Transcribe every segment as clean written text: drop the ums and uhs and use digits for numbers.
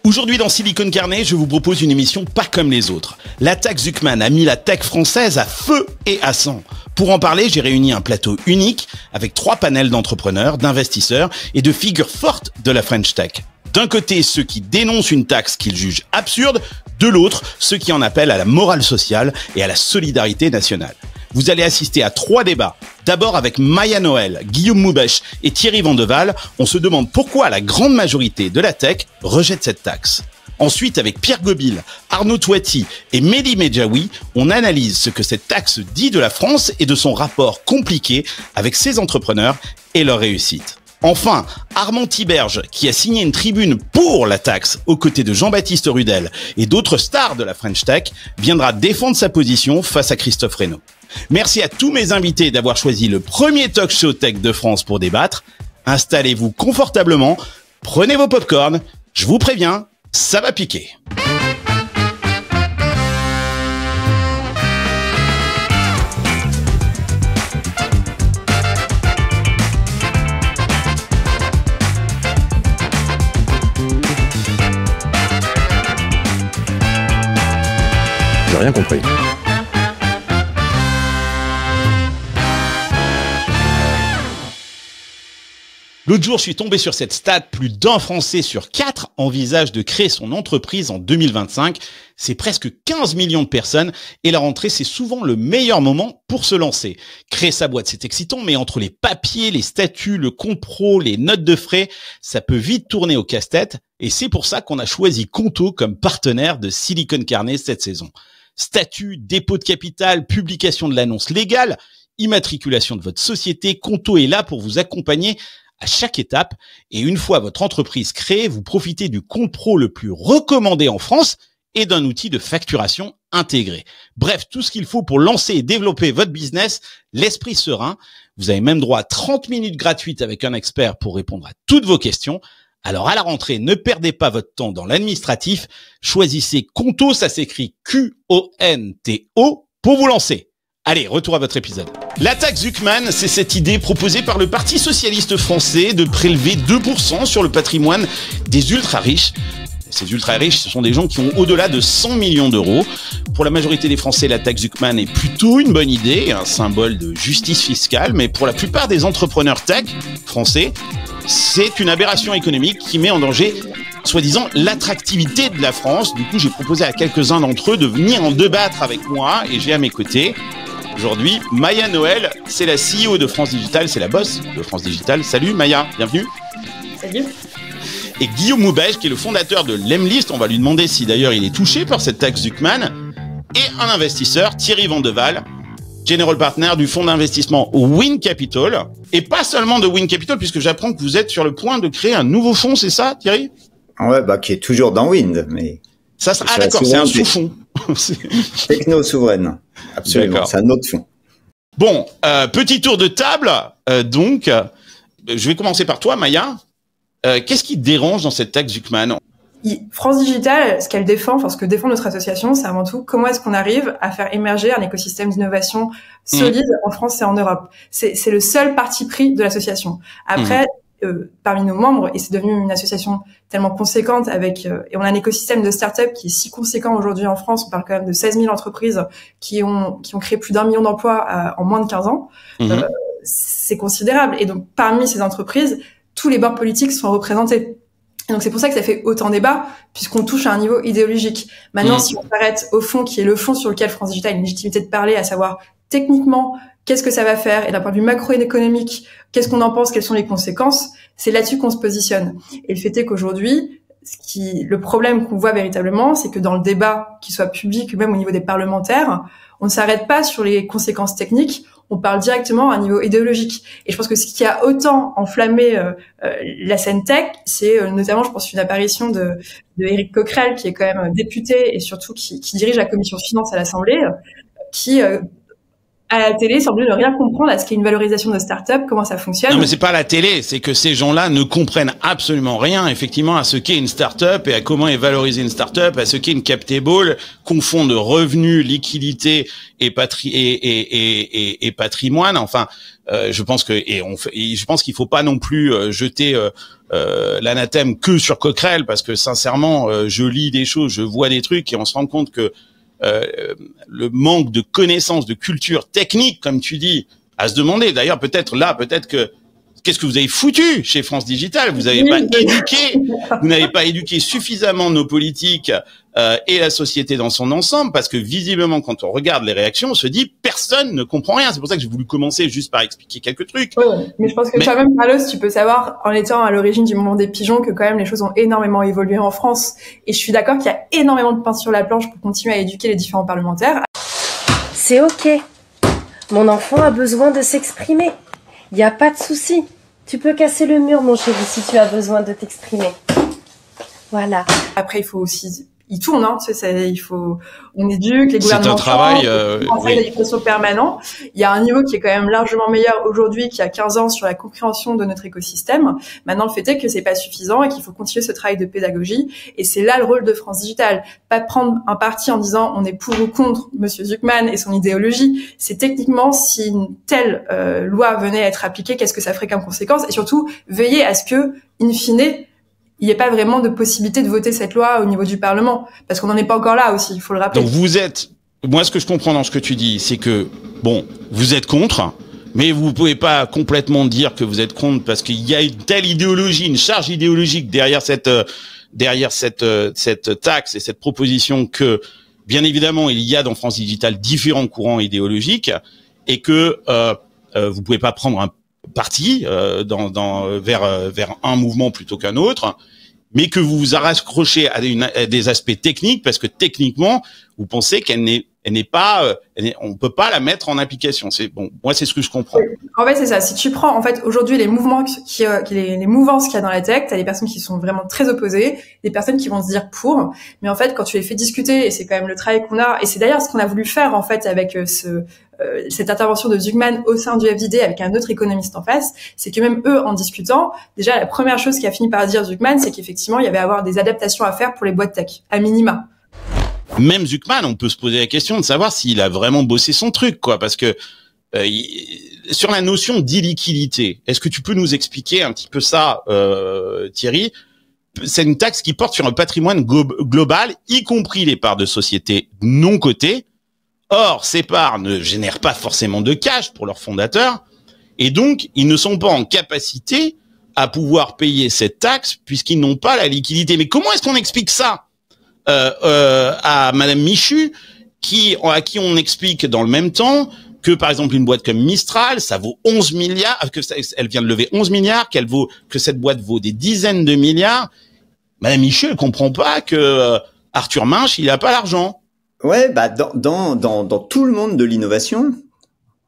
Aujourd'hui dans Silicon Carnet, je vous propose une émission pas comme les autres. L'attaque Zuckman a mis la tech française à feu et à sang. Pour en parler, j'ai réuni un plateau unique avec 3 panels d'entrepreneurs, d'investisseurs et de figures fortes de la French Tech. D'un côté, ceux qui dénoncent une taxe qu'ils jugent absurde, de l'autre, ceux qui en appellent à la morale sociale et à la solidarité nationale. Vous allez assister à 3 débats. D'abord avec Maya Noël, Guillaume Moubèche et Thierry Vandewalle, on se demande pourquoi la grande majorité de la tech rejette cette taxe. Ensuite, avec Pierre Gobil, Arnaud Touati et Mehdi Medjaoui, on analyse ce que cette taxe dit de la France et de son rapport compliqué avec ses entrepreneurs et leur réussite. Enfin, Armand Tiberge, qui a signé une tribune pour la taxe aux côtés de Jean-Baptiste Rudel et d'autres stars de la French Tech, viendra défendre sa position face à Christophe Reynaud. Merci à tous mes invités d'avoir choisi le premier talk show tech de France pour débattre. Installez-vous confortablement, prenez vos popcorn, je vous préviens, ça va piquer. J'ai rien compris. L'autre jour, je suis tombé sur cette stat, plus d'un Français sur 4 envisage de créer son entreprise en 2025. C'est presque 15 millions de personnes et la rentrée, c'est souvent le meilleur moment pour se lancer. Créer sa boîte, c'est excitant, mais entre les papiers, les statuts, le compte pro, les notes de frais, ça peut vite tourner au casse-tête et c'est pour ça qu'on a choisi Conto comme partenaire de Silicon Carnet cette saison. Statut, dépôt de capital, publication de l'annonce légale, immatriculation de votre société, Conto est là pour vous accompagner à chaque étape. Et une fois votre entreprise créée, vous profitez du compte pro le plus recommandé en France et d'un outil de facturation intégré. Bref, tout ce qu'il faut pour lancer et développer votre business, l'esprit serein. Vous avez même droit à 30 minutes gratuites avec un expert pour répondre à toutes vos questions. Alors à la rentrée, ne perdez pas votre temps dans l'administratif. Choisissez Conto, ça s'écrit Q-O-N-T-O, pour vous lancer. Allez, retour à votre épisode. L'attaque Zuckman, c'est cette idée proposée par le Parti socialiste français de prélever 2% sur le patrimoine des ultra-riches. Ces ultra-riches, ce sont des gens qui ont au-delà de 100 millions d'euros. Pour la majorité des Français, l'attaque Zuckman est plutôt une bonne idée, un symbole de justice fiscale, mais pour la plupart des entrepreneurs tech français, c'est une aberration économique qui met en danger, soi-disant, l'attractivité de la France. Du coup, j'ai proposé à quelques-uns d'entre eux de venir en débattre avec moi et j'ai à mes côtés aujourd'hui Maya Noël, c'est la CEO de France Digital, c'est la boss de France Digital. Salut Maya, bienvenue. Salut. Et Guillaume Moubèche, qui est le fondateur de Lemlist, on va lui demander si d'ailleurs il est touché par cette taxe Zuckman, et un investisseur, Thierry Vandewalle, General Partner du fonds d'investissement Win Capital, et pas seulement de Win Capital, puisque j'apprends que vous êtes sur le point de créer un nouveau fonds, c'est ça Thierry? Ouais, qui est toujours dans Wind, mais... Ah d'accord, c'est un sous-fonds. Techno-souveraine, absolument, c'est un autre fonds. Bon, petit tour de table, donc, je vais commencer par toi Maya. Qu'est-ce qui te dérange dans cette taxe Zuckman? France Digital, ce qu'elle défend, enfin ce que défend notre association, c'est avant tout comment est-ce qu'on arrive à faire émerger un écosystème d'innovation solide en France et en Europe. C'est le seul parti pris de l'association. Après, parmi nos membres, et c'est devenu une association tellement conséquente avec, et on a un écosystème de start-up qui est si conséquent aujourd'hui en France, on parle quand même de 16 000 entreprises qui ont créé plus d'1 million d'emplois en moins de 15 ans. C'est considérable. Et donc, parmi ces entreprises, tous les bords politiques sont représentés. Et donc c'est pour ça que ça fait autant débat, puisqu'on touche à un niveau idéologique. Maintenant, si on s'arrête au fond, qui est le fond sur lequel France Digital a une légitimité de parler, à savoir techniquement, qu'est-ce que ça va faire, et d'un point de vue macroéconomique, qu'est-ce qu'on en pense, quelles sont les conséquences, c'est là-dessus qu'on se positionne. Et le fait est qu'aujourd'hui, le problème qu'on voit véritablement, c'est que dans le débat, qu'il soit public ou même au niveau des parlementaires, on ne s'arrête pas sur les conséquences techniques, on parle directement à un niveau idéologique. Et je pense que ce qui a autant enflammé la scène tech, c'est notamment, je pense, une apparition de Éric Coquerel, qui est quand même député et surtout qui dirige la commission finance à l'Assemblée, qui à la télé semble ne rien comprendre à ce qu'est une valorisation de start-up, comment ça fonctionne. Non, mais c'est pas la télé, c'est que ces gens-là ne comprennent absolument rien, effectivement, à ce qu'est une start-up et à comment est valorisée une start-up, à ce qu'est une captable, confond de revenus, liquidité et patrimoine. Enfin, je pense qu'il faut pas non plus jeter l'anathème que sur Coquerel, parce que sincèrement, je lis des choses, je vois des trucs et on se rend compte que le manque de connaissances, de culture technique, comme tu dis, à se demander. D'ailleurs, peut-être que qu'est-ce que vous avez foutu chez France Digital? Vous n'avez pas éduqué suffisamment nos politiques et la société dans son ensemble, parce que visiblement, quand on regarde les réactions, on se dit personne ne comprend rien. C'est pour ça que j'ai voulu commencer juste par expliquer quelques trucs. Ouais, mais je pense que toi-même, Carlos, tu peux savoir, en étant à l'origine du mouvement des pigeons, que quand même les choses ont énormément évolué en France. Et je suis d'accord qu'il y a énormément de pain sur la planche pour continuer à éduquer les différents parlementaires. C'est ok. Mon enfant a besoin de s'exprimer. Il n'y a pas de souci. Tu peux casser le mur, mon chéri, si tu as besoin de t'exprimer. Voilà. Après, il faut aussi... Il tourne, hein, tu sais, on éduque, les gouvernements. C'est un travail, oui. L'éducation permanent. Il y a un niveau qui est quand même largement meilleur aujourd'hui qu'il y a 15 ans sur la compréhension de notre écosystème. Maintenant, le fait est que c'est pas suffisant et qu'il faut continuer ce travail de pédagogie. Et c'est là le rôle de France Digital. Pas prendre un parti en disant on est pour ou contre Monsieur Zuckman et son idéologie. C'est techniquement si une telle loi venait à être appliquée, qu'est-ce que ça ferait comme conséquence? Et surtout, veiller à ce que, in fine, il n'y ait pas vraiment de possibilité de voter cette loi au niveau du Parlement, parce qu'on n'en est pas encore là aussi, il faut le rappeler. Donc moi ce que je comprends dans ce que tu dis, c'est que, bon, vous êtes contre, mais vous pouvez pas complètement dire que vous êtes contre, parce qu'il y a une telle idéologie, une charge idéologique derrière cette taxe et cette proposition que, bien évidemment, il y a dans France Digital différents courants idéologiques, et que vous pouvez pas prendre un parti vers un mouvement plutôt qu'un autre, mais que vous vous raccrochez à des aspects techniques, parce que techniquement vous pensez on peut pas la mettre en application. C'est bon, moi c'est ce que je comprends. En fait c'est ça. Si tu prends en fait aujourd'hui les mouvements les mouvances qu'il y a dans la tech, t'as des personnes qui sont vraiment très opposées, des personnes qui vont se dire pour, mais en fait quand tu les fais discuter, et c'est quand même le travail qu'on a, et c'est d'ailleurs ce qu'on a voulu faire en fait avec cette intervention de Zuckman au sein du FDD avec un autre économiste en face, c'est que même eux, en discutant, déjà la première chose qui a fini par dire Zuckman, c'est qu'effectivement il y avait à avoir des adaptations à faire pour les boîtes tech, à minima. Même Zuckman, on peut se poser la question de savoir s'il a vraiment bossé son truc, quoi, parce que sur la notion d'illiquidité, est-ce que tu peux nous expliquer un petit peu ça, Thierry? C'est une taxe qui porte sur un patrimoine global, y compris les parts de société non cotées. Or, ces parts ne génèrent pas forcément de cash pour leurs fondateurs, et donc ils ne sont pas en capacité à pouvoir payer cette taxe puisqu'ils n'ont pas la liquidité. Mais comment est-ce qu'on explique ça à Madame Michu, à qui on explique dans le même temps que par exemple une boîte comme Mistral, ça vaut 11 milliards, elle vient de lever 11 milliards, que cette boîte vaut des dizaines de milliards. Madame Michu, elle comprend pas que Arthur Minch, il a pas l'argent. Ouais, bah dans tout le monde de l'innovation,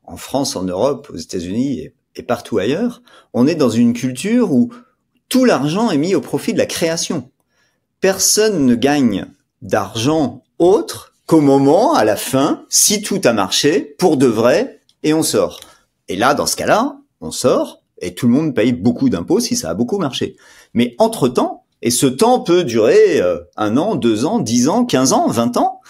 en France, en Europe, aux États-Unis et partout ailleurs, on est dans une culture où tout l'argent est mis au profit de la création. Personne ne gagne d'argent autre qu'au moment, à la fin, si tout a marché, pour de vrai, et on sort. Et là, dans ce cas-là, on sort, et tout le monde paye beaucoup d'impôts si ça a beaucoup marché. Mais entre-temps, et ce temps peut durer 1 an, 2 ans, 10 ans, 15 ans, 20 ans,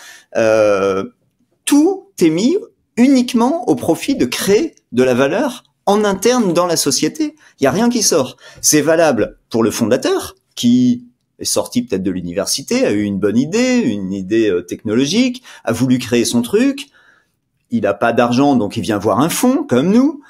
tout est mis uniquement au profit de créer de la valeur en interne dans la société. Il n'y a rien qui sort. C'est valable pour le fondateur, qui est sorti peut-être de l'université, a eu une bonne idée, une idée technologique, a voulu créer son truc. Il n'a pas d'argent, donc il vient voir un fonds comme nous,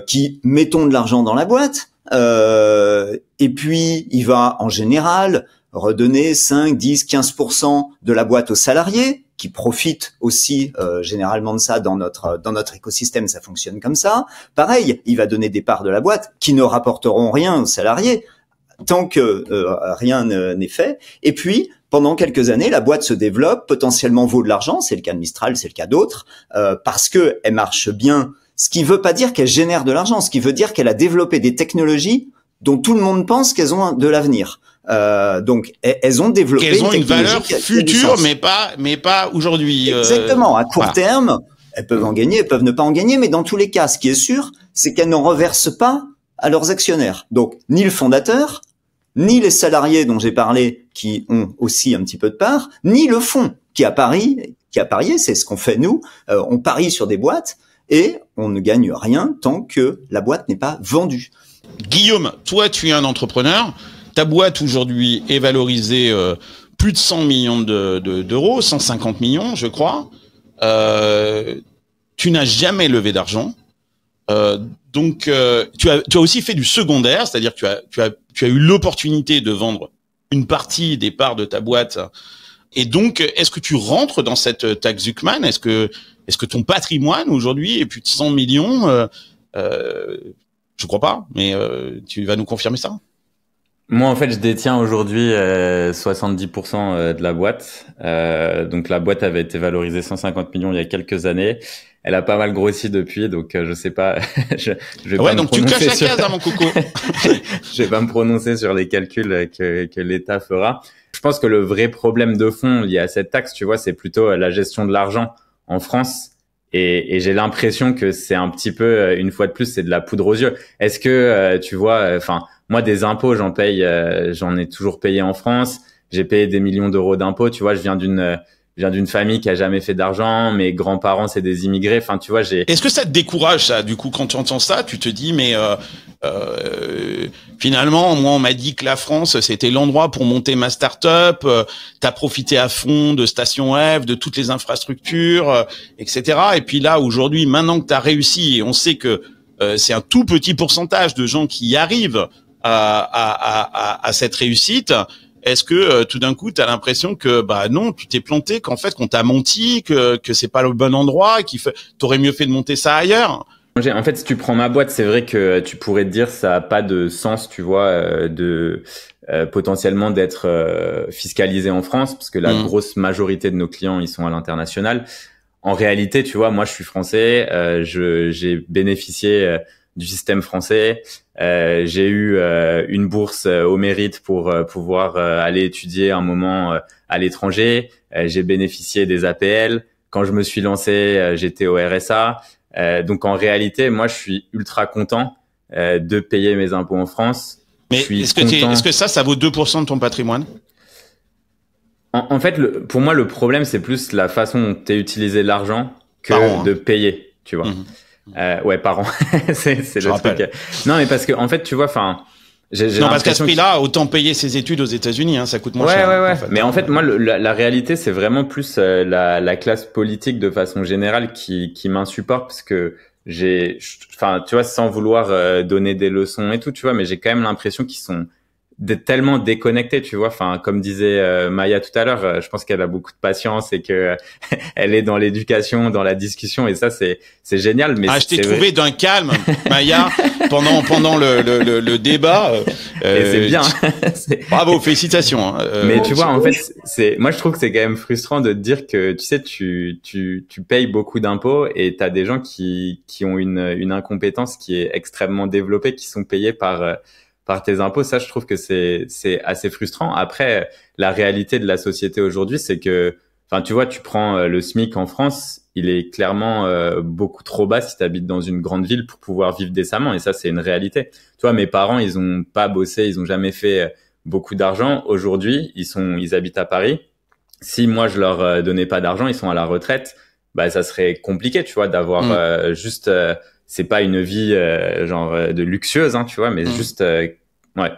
qui mettons de l'argent dans la boîte. Et puis il va en général redonner 5, 10, 15% de la boîte aux salariés, qui profitent aussi généralement de ça dans notre écosystème. Ça fonctionne comme ça. Pareil, il va donner des parts de la boîte qui ne rapporteront rien aux salariés tant que rien n'est fait. Et puis, pendant quelques années, la boîte se développe, potentiellement vaut de l'argent, c'est le cas de Mistral, c'est le cas d'autres, parce que elle marche bien. Ce qui veut pas dire qu'elle génère de l'argent, ce qui veut dire qu'elle a développé des technologies dont tout le monde pense qu'elles ont de l'avenir. Donc, elles ont développé qu'elles ont une valeur future, mais pas aujourd'hui. Exactement. À court terme, elles peuvent en gagner, elles peuvent ne pas en gagner, mais dans tous les cas, ce qui est sûr, c'est qu'elles n'en reversent pas à leurs actionnaires. Donc, ni le fondateur, ni les salariés dont j'ai parlé qui ont aussi un petit peu de part, ni le fonds qui a parié, c'est ce qu'on fait nous, on parie sur des boîtes et on ne gagne rien tant que la boîte n'est pas vendue. Guillaume, toi tu es un entrepreneur, ta boîte aujourd'hui est valorisée plus de 100 millions d'euros, 150 millions je crois, tu n'as jamais levé d'argent. Donc, tu as aussi fait du secondaire, c'est-à-dire que tu as eu l'opportunité de vendre une partie des parts de ta boîte. Et donc, est-ce que tu rentres dans cette taxe Zuckman? Est-ce que ton patrimoine aujourd'hui est plus de 100 millions? Je crois pas, mais tu vas nous confirmer ça? Moi, en fait, je détiens aujourd'hui 70% de la boîte. Donc, la boîte avait été valorisée 150 millions il y a quelques années. Elle a pas mal grossi depuis, donc je sais pas. je vais pas donc tu caches la case, hein, mon coco. Je vais pas me prononcer sur les calculs que l'État fera. Je pense que le vrai problème de fond lié à cette taxe, tu vois, c'est plutôt la gestion de l'argent en France. Et j'ai l'impression que c'est un petit peu, une fois de plus, c'est de la poudre aux yeux. Est-ce que, tu vois, moi, des impôts, j'en ai toujours payé en France. J'ai payé des millions d'euros d'impôts. Tu vois, je viens d'une famille qui a jamais fait d'argent. Mes grands-parents, c'est des immigrés. Enfin, tu vois, Est-ce que ça te décourage, ça? Du coup, quand tu entends ça, tu te dis, mais finalement, moi, on m'a dit que la France, c'était l'endroit pour monter ma start-up. T'as profité à fond de Station F, de toutes les infrastructures, etc. Et puis là, aujourd'hui, maintenant que t'as réussi, et on sait que c'est un tout petit pourcentage de gens qui y arrivent à cette réussite. Est-ce que tout d'un coup, tu as l'impression que non, tu t'es planté, qu'en fait, qu'on t'a menti, que c'est pas le bon endroit, t'aurais mieux fait de monter ça ailleurs? En fait, si tu prends ma boîte, c'est vrai que tu pourrais te dire ça a pas de sens, tu vois, potentiellement d'être fiscalisé en France, parce que la grosse majorité de nos clients, ils sont à l'international. En réalité, tu vois, moi, je suis français, j'ai bénéficié du système français. J'ai eu une bourse au mérite pour pouvoir aller étudier un moment à l'étranger. J'ai bénéficié des APL. Quand je me suis lancé, j'étais au RSA. Donc en réalité, moi, je suis ultra content de payer mes impôts en France. Mais est-ce que ça vaut 2% de ton patrimoine? En fait, pour moi, le problème, c'est plus la façon dont tu as utilisé l'argent que de payer, tu vois. Ouais, par an. c'est le truc. Non, mais parce que en fait, tu vois, parce qu'à ce prix-là, autant payer ses études aux États-Unis, hein, ça coûte moins cher. Ouais. En fait. Mais en fait, moi, la réalité, c'est vraiment plus la classe politique de façon générale qui m'insupporte, parce que tu vois, sans vouloir donner des leçons et tout, tu vois, mais j'ai quand même l'impression qu'ils sont tellement déconnectés, tu vois. Comme disait Maya tout à l'heure, je pense qu'elle a beaucoup de patience et que elle est dans l'éducation, dans la discussion, et ça c'est génial. Mais je t'ai trouvé d'un calme, Maya, pendant le débat. Et c'est bien. Bravo, félicitations. Mais tu vois, en fait, moi je trouve que c'est quand même frustrant de te dire que tu sais, tu payes beaucoup d'impôts et t'as des gens qui ont une incompétence qui est extrêmement développée, qui sont payés par tes impôts. Ça, je trouve que c'est assez frustrant. Après, la réalité de la société aujourd'hui, c'est que, tu vois, tu prends le SMIC en France, il est clairement beaucoup trop bas si tu habites dans une grande ville pour pouvoir vivre décemment. Et ça, c'est une réalité. Tu vois, mes parents, ils ont pas bossé, ils ont jamais fait beaucoup d'argent. Aujourd'hui, ils habitent à Paris. Si moi, je leur donnais pas d'argent, ils sont à la retraite, ça serait compliqué, tu vois, d'avoir juste... c'est pas une vie de luxueuse, hein, tu vois, mais juste ouais.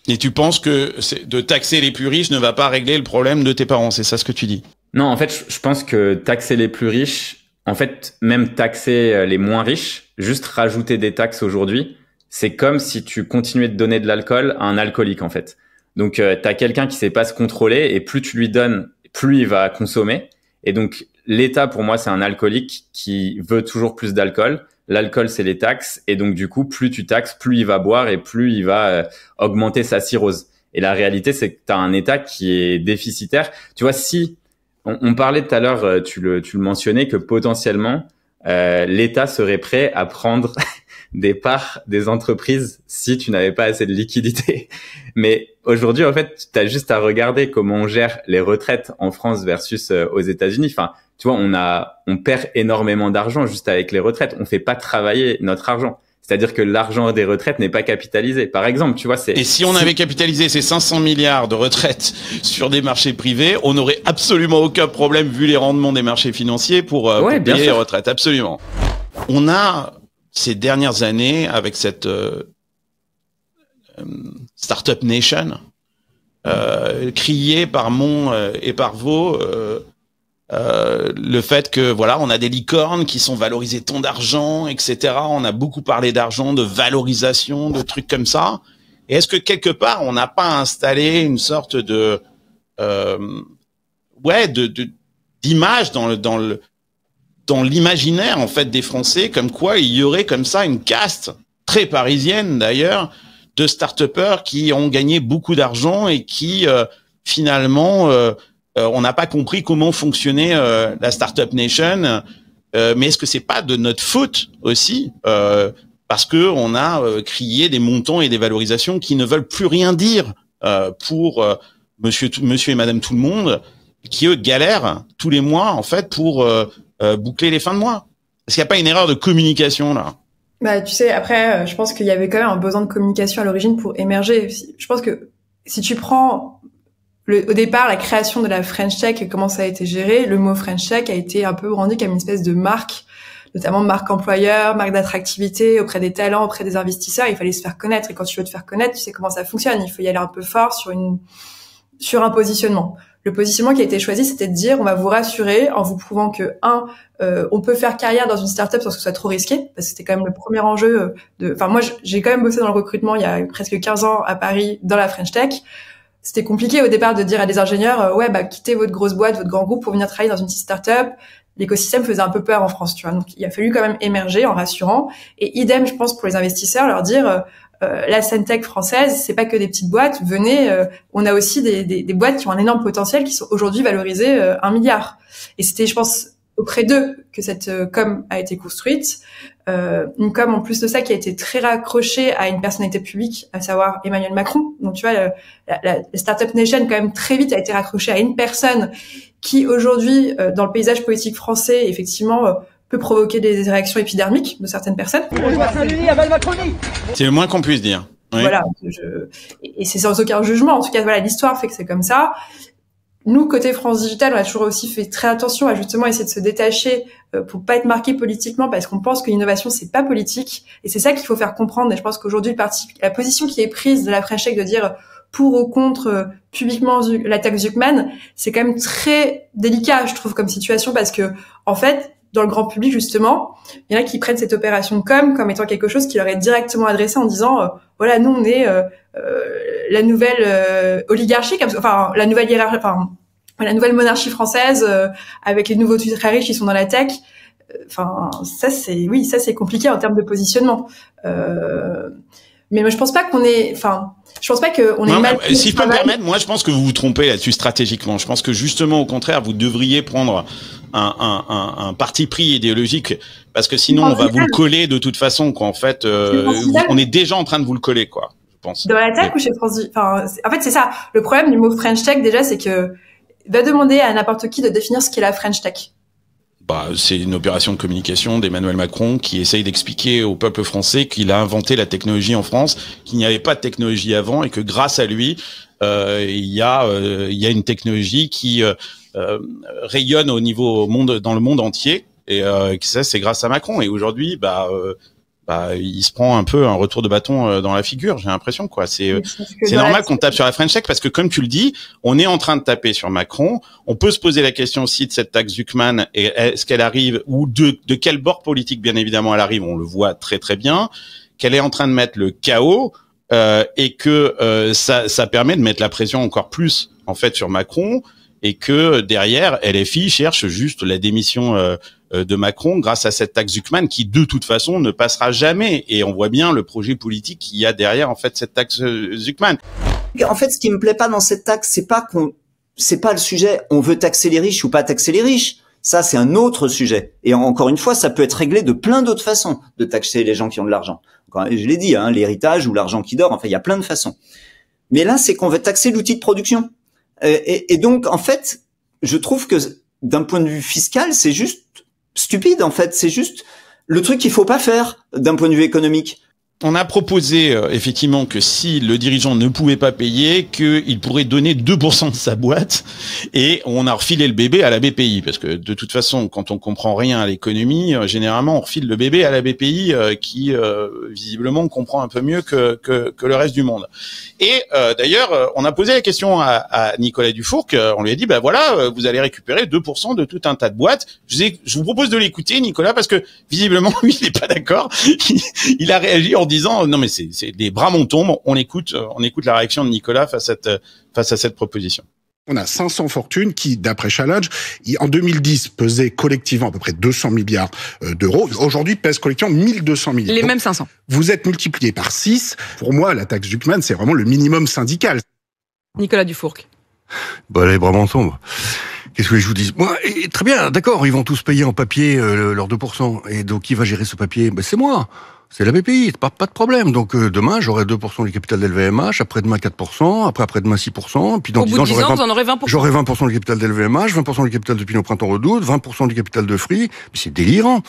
Et tu penses que de taxer les plus riches ne va pas régler le problème de tes parents, c'est ça ce que tu dis? Non, en fait, je pense que taxer les plus riches, en fait, même taxer les moins riches, juste rajouter des taxes aujourd'hui, c'est comme si tu continuais de donner de l'alcool à un alcoolique, en fait. Donc, t'as quelqu'un qui sait pas se contrôler, et plus tu lui donnes, plus il va consommer. Et donc, l'État, pour moi, c'est un alcoolique qui veut toujours plus d'alcool. L'alcool, c'est les taxes. Et donc, du coup, plus tu taxes, plus il va boire et plus il va augmenter sa cirrhose. Et la réalité, c'est que tu as un État qui est déficitaire. Tu vois, si on parlait tout à l'heure, tu le mentionnais, que potentiellement, l'État serait prêt à prendre des parts des entreprises si tu n'avais pas assez de liquidité. Mais aujourd'hui, en fait, tu as juste à regarder comment on gère les retraites en France versus aux États-Unis. Tu vois, on perd énormément d'argent juste avec les retraites. On fait pas travailler notre argent. C'est-à-dire que l'argent des retraites n'est pas capitalisé. Par exemple, tu vois, Et si on avait capitalisé ces 500 milliards de retraites sur des marchés privés, on n'aurait absolument aucun problème, vu les rendements des marchés financiers, pour payer les retraites. Absolument. On a, ces dernières années, avec cette Startup Nation, crié par Mon et par Vaux, le fait que voilà, on a des licornes qui sont valorisées tant d'argent, etc. On a beaucoup parlé d'argent, de valorisation, de trucs comme ça. Et est-ce que quelque part on n'a pas installé une sorte de d'image dans l'imaginaire en fait des Français, comme quoi il y aurait comme ça une caste très parisienne d'ailleurs de start-upers qui ont gagné beaucoup d'argent et qui finalement on n'a pas compris comment fonctionnait la Startup Nation, mais est-ce que c'est pas de notre faute aussi, parce que on a crié des montants et des valorisations qui ne veulent plus rien dire pour monsieur et madame tout le monde, qui eux galèrent tous les mois en fait pour boucler les fins de mois. Est-ce qu'il n'y a pas une erreur de communication là? Bah, tu sais, après, je pense qu'il y avait quand même un besoin de communication à l'origine pour émerger. Je pense que si tu prends au départ, la création de la French Tech et comment ça a été géré, le mot French Tech a été un peu rendu comme une espèce de marque, notamment marque employeur, marque d'attractivité auprès des talents, auprès des investisseurs. Il fallait se faire connaître. Et quand tu veux te faire connaître, tu sais comment ça fonctionne. Il faut y aller un peu fort sur un positionnement. Le positionnement qui a été choisi, c'était de dire, on va vous rassurer en vous prouvant que, on peut faire carrière dans une startup sans que ce soit trop risqué, parce que c'était quand même le premier enjeu moi, j'ai quand même bossé dans le recrutement il y a presque 15 ans à Paris, dans la French Tech. C'était compliqué au départ de dire à des ingénieurs, quittez votre grosse boîte, votre grand groupe pour venir travailler dans une petite startup. L'écosystème faisait un peu peur en France, tu vois. Donc, il a fallu quand même émerger en rassurant. Et idem, je pense, pour les investisseurs, leur dire, la Scentech française, c'est pas que des petites boîtes. Venez, on a aussi des boîtes qui ont un énorme potentiel, qui sont aujourd'hui valorisées 1 milliard. Et c'était, je pense, auprès d'eux que cette com a été construite. Une com en plus de ça qui a été très raccrochée à une personnalité publique, à savoir Emmanuel Macron. Donc tu vois, la Startup Nation quand même très vite a été raccrochée à une personne qui aujourd'hui, dans le paysage politique français, effectivement, peut provoquer des réactions épidermiques de certaines personnes. C'est le moins qu'on puisse dire. Oui. Voilà, et c'est sans aucun jugement. En tout cas, voilà, l'histoire fait que c'est comme ça. Nous, côté France Digital, on a toujours aussi fait très attention à justement essayer de se détacher pour pas être marqué politiquement, parce qu'on pense que l'innovation, c'est pas politique. Et c'est ça qu'il faut faire comprendre. Et je pense qu'aujourd'hui, la position qui est prise de la French Tech de dire pour ou contre publiquement l'attaque Zuckman, c'est quand même très délicat, je trouve, comme situation, parce que, en fait, dans le grand public, justement, il y en a qui prennent cette opération de com comme étant quelque chose qui leur est directement adressé en disant, voilà, nous, on est la nouvelle oligarchie, la nouvelle hiérarchie, la nouvelle monarchie française avec les nouveaux très riches qui sont dans la tech. Ça c'est compliqué en termes de positionnement. Mais moi, je pense pas qu'on est mal. Si je peux me permettre, moi, je pense que vous vous trompez là-dessus stratégiquement. Je pense que justement, au contraire, vous devriez prendre un parti pris idéologique, parce que sinon, on va vous le coller de toute façon, quoi. En fait, on est déjà en train de vous le coller, quoi. Je pense. Dans la tech ou chez France, en fait, c'est ça. Le problème du mot French Tech, déjà, c'est que va demander à n'importe qui de définir ce qu'est la French Tech. C'est une opération de communication d'Emmanuel Macron qui essaye d'expliquer au peuple français qu'il a inventé la technologie en France, qu'il n'y avait pas de technologie avant et que grâce à lui, il y a une technologie qui rayonne dans le monde entier, et ça c'est grâce à Macron. Et aujourd'hui, il se prend un peu un retour de bâton dans la figure, j'ai l'impression, quoi. C'est normal qu'on tape sur la French Tech, parce que comme tu le dis, on est en train de taper sur Macron. On peut se poser la question aussi de cette taxe Zuckman, et est-ce qu'elle arrive, ou de quel bord politique, bien évidemment, elle arrive. On le voit très très bien, qu'elle est en train de mettre le chaos, et que ça permet de mettre la pression encore plus en fait sur Macron, et que derrière LFI cherche juste la démission de Macron grâce à cette taxe Zuckman qui de toute façon ne passera jamais. Et on voit bien le projet politique qu'il y a derrière en fait cette taxe Zuckman. En fait, ce qui me plaît pas dans cette taxe, c'est pas le sujet on veut taxer les riches ou pas taxer les riches. Ça, c'est un autre sujet. Et encore une fois, ça peut être réglé de plein d'autres façons de taxer les gens qui ont de l'argent. Je l'ai dit, l'héritage ou l'argent qui dort. Enfin, il y a plein de façons. Mais là, c'est qu'on veut taxer l'outil de production. Et donc, en fait, je trouve que d'un point de vue fiscal, c'est juste stupide. En fait, c'est juste le truc qu'il faut pas faire d'un point de vue économique. On a proposé effectivement que si le dirigeant ne pouvait pas payer, qu'il pourrait donner 2% de sa boîte, et on a refilé le bébé à la BPI, parce que de toute façon, quand on comprend rien à l'économie, généralement on refile le bébé à la BPI qui visiblement comprend un peu mieux que le reste du monde. Et d'ailleurs, on a posé la question à Nicolas Dufourcq, on lui a dit bah voilà, vous allez récupérer 2% de tout un tas de boîtes. Je vous propose de l'écouter, Nicolas, parce que visiblement lui il n'est pas d'accord. Il a réagi en disant non mais c'est des bras m'en tombent. On écoute la réaction de Nicolas face à cette proposition. On a 500 fortunes qui, d'après Challenge, en 2010 pesaient collectivement à peu près 200 milliards d'euros. Aujourd'hui, pèsent collectivement 1200 milliards. Les mêmes 500. Vous êtes multiplié par 6. Pour moi, la taxe Zuckman, c'est vraiment le minimum syndical. Nicolas Dufourcq. Bah, les bras m'en tombent. Qu'est-ce que je vous dis? Moi, très bien, d'accord, ils vont tous payer en papier leurs 2%. Et donc, qui va gérer ce papier? Ben, c'est moi. C'est la BPI, pas de problème. Donc demain, j'aurai 2% du capital d'LVMH, après-demain 4%, après-demain 6%, puis dans 10 ans, vous en aurez 20%. J'aurai 20% du capital d'LVMH, 20% du capital de Pinot Printemps Redoute, 20% du capital de Free. Mais c'est délirant.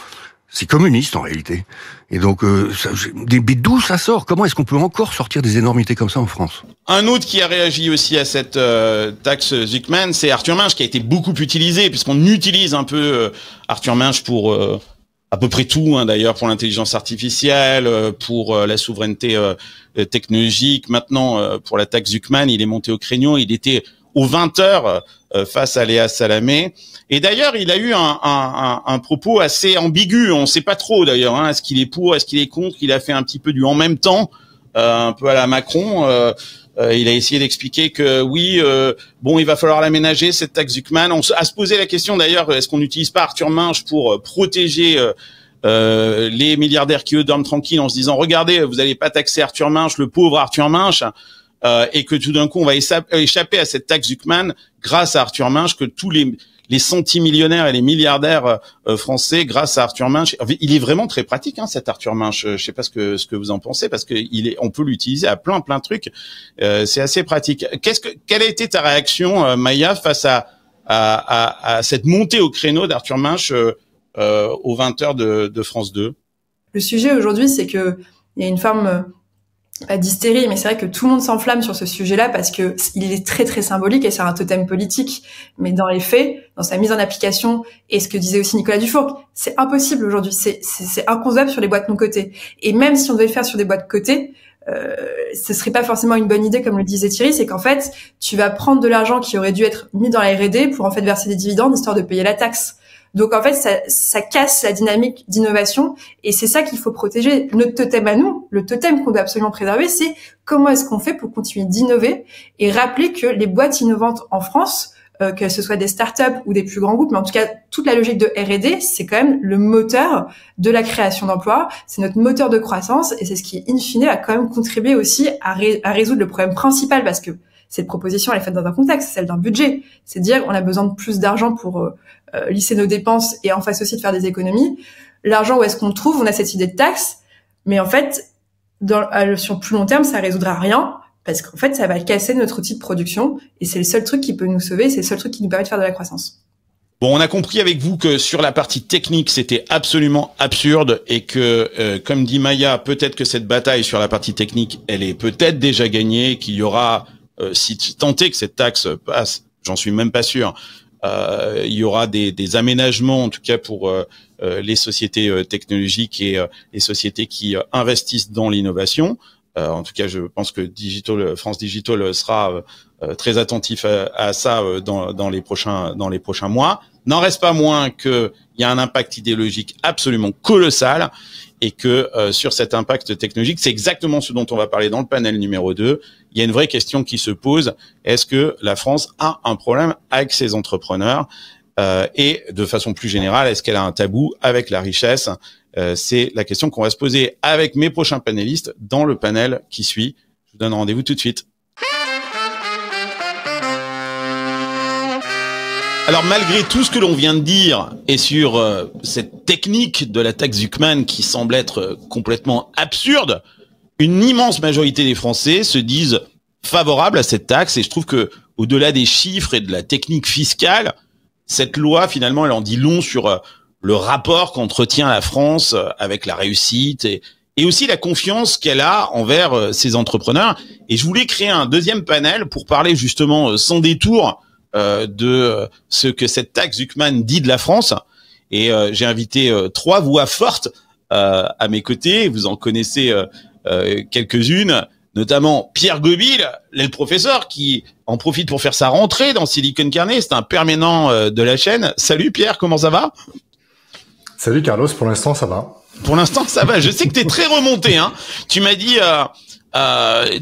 C'est communiste en réalité. Et donc, mais d'où ça sort? Comment est-ce qu'on peut encore sortir des énormités comme ça en France? Un autre qui a réagi aussi à cette taxe Zuckman, c'est Arthur Minch, qui a été beaucoup utilisé, puisqu'on utilise un peu Arthur Minch pour à peu près tout, hein, d'ailleurs, pour l'intelligence artificielle, pour la souveraineté technologique. Maintenant, pour la taxe Zuckman, il est monté au créneau. Il était aux 20h face à Léa Salamé. Et d'ailleurs, il a eu un propos assez ambigu. On ne sait pas trop, d'ailleurs, hein, est-ce qu'il est pour, est-ce qu'il est contre. Il a fait un petit peu du en même temps, un peu à la Macron. Il a essayé d'expliquer que oui, bon, il va falloir l'aménager, cette taxe Zuckman. On a se posé la question d'ailleurs, est-ce qu'on n'utilise pas Arthur Minch pour protéger les milliardaires qui eux dorment tranquilles en se disant regardez, vous n'allez pas taxer Arthur Minch, le pauvre Arthur Minch, et que tout d'un coup on va échapper à cette taxe Zuckman grâce à Arthur Minch, que tous les centimillionnaires et les milliardaires français, grâce à Arthur Minch. Il est vraiment très pratique, hein, cet Arthur Minch. Je sais pas ce que vous en pensez, parce que on peut l'utiliser à plein de trucs. C'est assez pratique. Quelle a été ta réaction, Maya, face à cette montée au créneau d'Arthur Minch aux 20h de France 2? Le sujet aujourd'hui, c'est que il y a une forme pas d'hystérie, mais c'est vrai que tout le monde s'enflamme sur ce sujet-là parce que il est très très symbolique et c'est un totem politique. Mais dans les faits, dans sa mise en application, et ce que disait aussi Nicolas Dufourcq, c'est impossible aujourd'hui. C'est inconcevable sur les boîtes non cotées. Et même si on devait le faire sur des boîtes cotées, ce serait pas forcément une bonne idée, comme le disait Thierry, c'est qu'en fait, tu vas prendre de l'argent qui aurait dû être mis dans la R&D pour en fait verser des dividendes histoire de payer la taxe. Donc en fait, ça casse la dynamique d'innovation et c'est ça qu'il faut protéger. Notre totem à nous, le totem qu'on doit absolument préserver, c'est comment est-ce qu'on fait pour continuer d'innover et rappeler que les boîtes innovantes en France, que ce soit des startups ou des plus grands groupes, mais en tout cas toute la logique de R&D, c'est quand même le moteur de la création d'emplois, c'est notre moteur de croissance et c'est ce qui, in fine, va quand même contribuer aussi à résoudre le problème principal, parce que cette proposition, elle est faite dans un contexte, celle d'un budget. C'est dire, on a besoin de plus d'argent pour lisser nos dépenses et en face aussi de faire des économies. L'argent, où est-ce qu'on le trouve? On a cette idée de taxe, mais en fait, sur plus long terme, ça résoudra rien, parce qu'en fait, ça va casser notre outil de production, et c'est le seul truc qui peut nous sauver, c'est le seul truc qui nous permet de faire de la croissance. Bon, on a compris avec vous que sur la partie technique, c'était absolument absurde et que, comme dit Maya, peut-être que cette bataille sur la partie technique, elle est peut-être déjà gagnée, qu'il y aura, si tant est que cette taxe passe, j'en suis même pas sûr, il y aura des aménagements, en tout cas pour les sociétés technologiques et les sociétés qui investissent dans l'innovation. En tout cas, je pense que France Digital sera très attentif à ça dans les prochains mois. N'en reste pas moins qu'il y a un impact idéologique absolument colossal et que sur cet impact technologique, c'est exactement ce dont on va parler dans le panel numéro 2. Il y a une vraie question qui se pose. Est-ce que la France a un problème avec ses entrepreneurs et de façon plus générale, est-ce qu'elle a un tabou avec la richesse? C'est la question qu'on va se poser avec mes prochains panélistes dans le panel qui suit. Je vous donne rendez-vous tout de suite. Alors malgré tout ce que l'on vient de dire et sur cette technique de la taxe Zuckman qui semble être complètement absurde, une immense majorité des Français se disent favorables à cette taxe, et je trouve que au-delà des chiffres et de la technique fiscale, cette loi finalement elle en dit long sur le rapport qu'entretient la France avec la réussite et aussi la confiance qu'elle a envers ses entrepreneurs. Et je voulais créer un deuxième panel pour parler justement sans détour de ce que cette taxe Zuckman dit de la France. Et j'ai invité 3 voix fortes à mes côtés. Vous en connaissez quelques-unes, notamment Pierre Gobil, le professeur, qui en profite pour faire sa rentrée dans Silicon Carnet. C'est un permanent de la chaîne. Salut Pierre, comment ça va? Salut Carlos, pour l'instant ça va. Pour l'instant ça va. Je sais que t'es très remonté, hein. Tu m'as dit,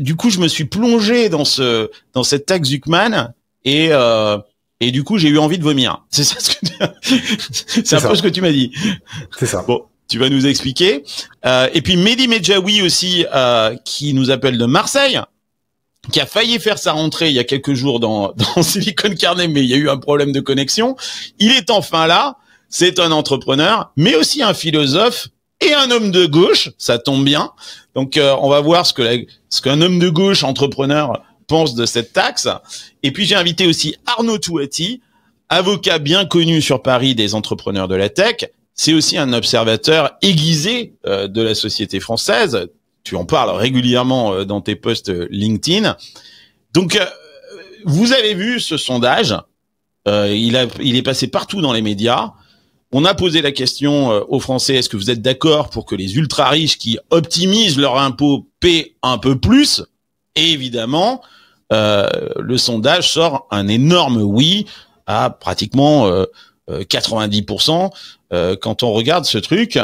du coup je me suis plongé dans cette taxe Zuckman et du coup j'ai eu envie de vomir. C'est ça ce que c'est un peu ce que tu m'as dit. C'est ça. Bon. Tu vas nous expliquer. Et puis Mehdi Medjaoui aussi, qui nous appelle de Marseille, qui a failli faire sa rentrée il y a quelques jours dans Silicon Carnet, mais il y a eu un problème de connexion. Il est enfin là. C'est un entrepreneur, mais aussi un philosophe et un homme de gauche. Ça tombe bien. Donc on va voir ce qu'un homme de gauche entrepreneur pense de cette taxe. Et puis j'ai invité aussi Arnaud Touati, avocat bien connu sur Paris des entrepreneurs de la tech. C'est aussi un observateur aiguisé de la société française. Tu en parles régulièrement dans tes posts LinkedIn. Donc, vous avez vu ce sondage. Il est passé partout dans les médias. On a posé la question aux Français, est-ce que vous êtes d'accord pour que les ultra-riches qui optimisent leur impôt paient un peu plus? Et évidemment, le sondage sort un énorme oui à pratiquement 90%. Quand on regarde ce truc,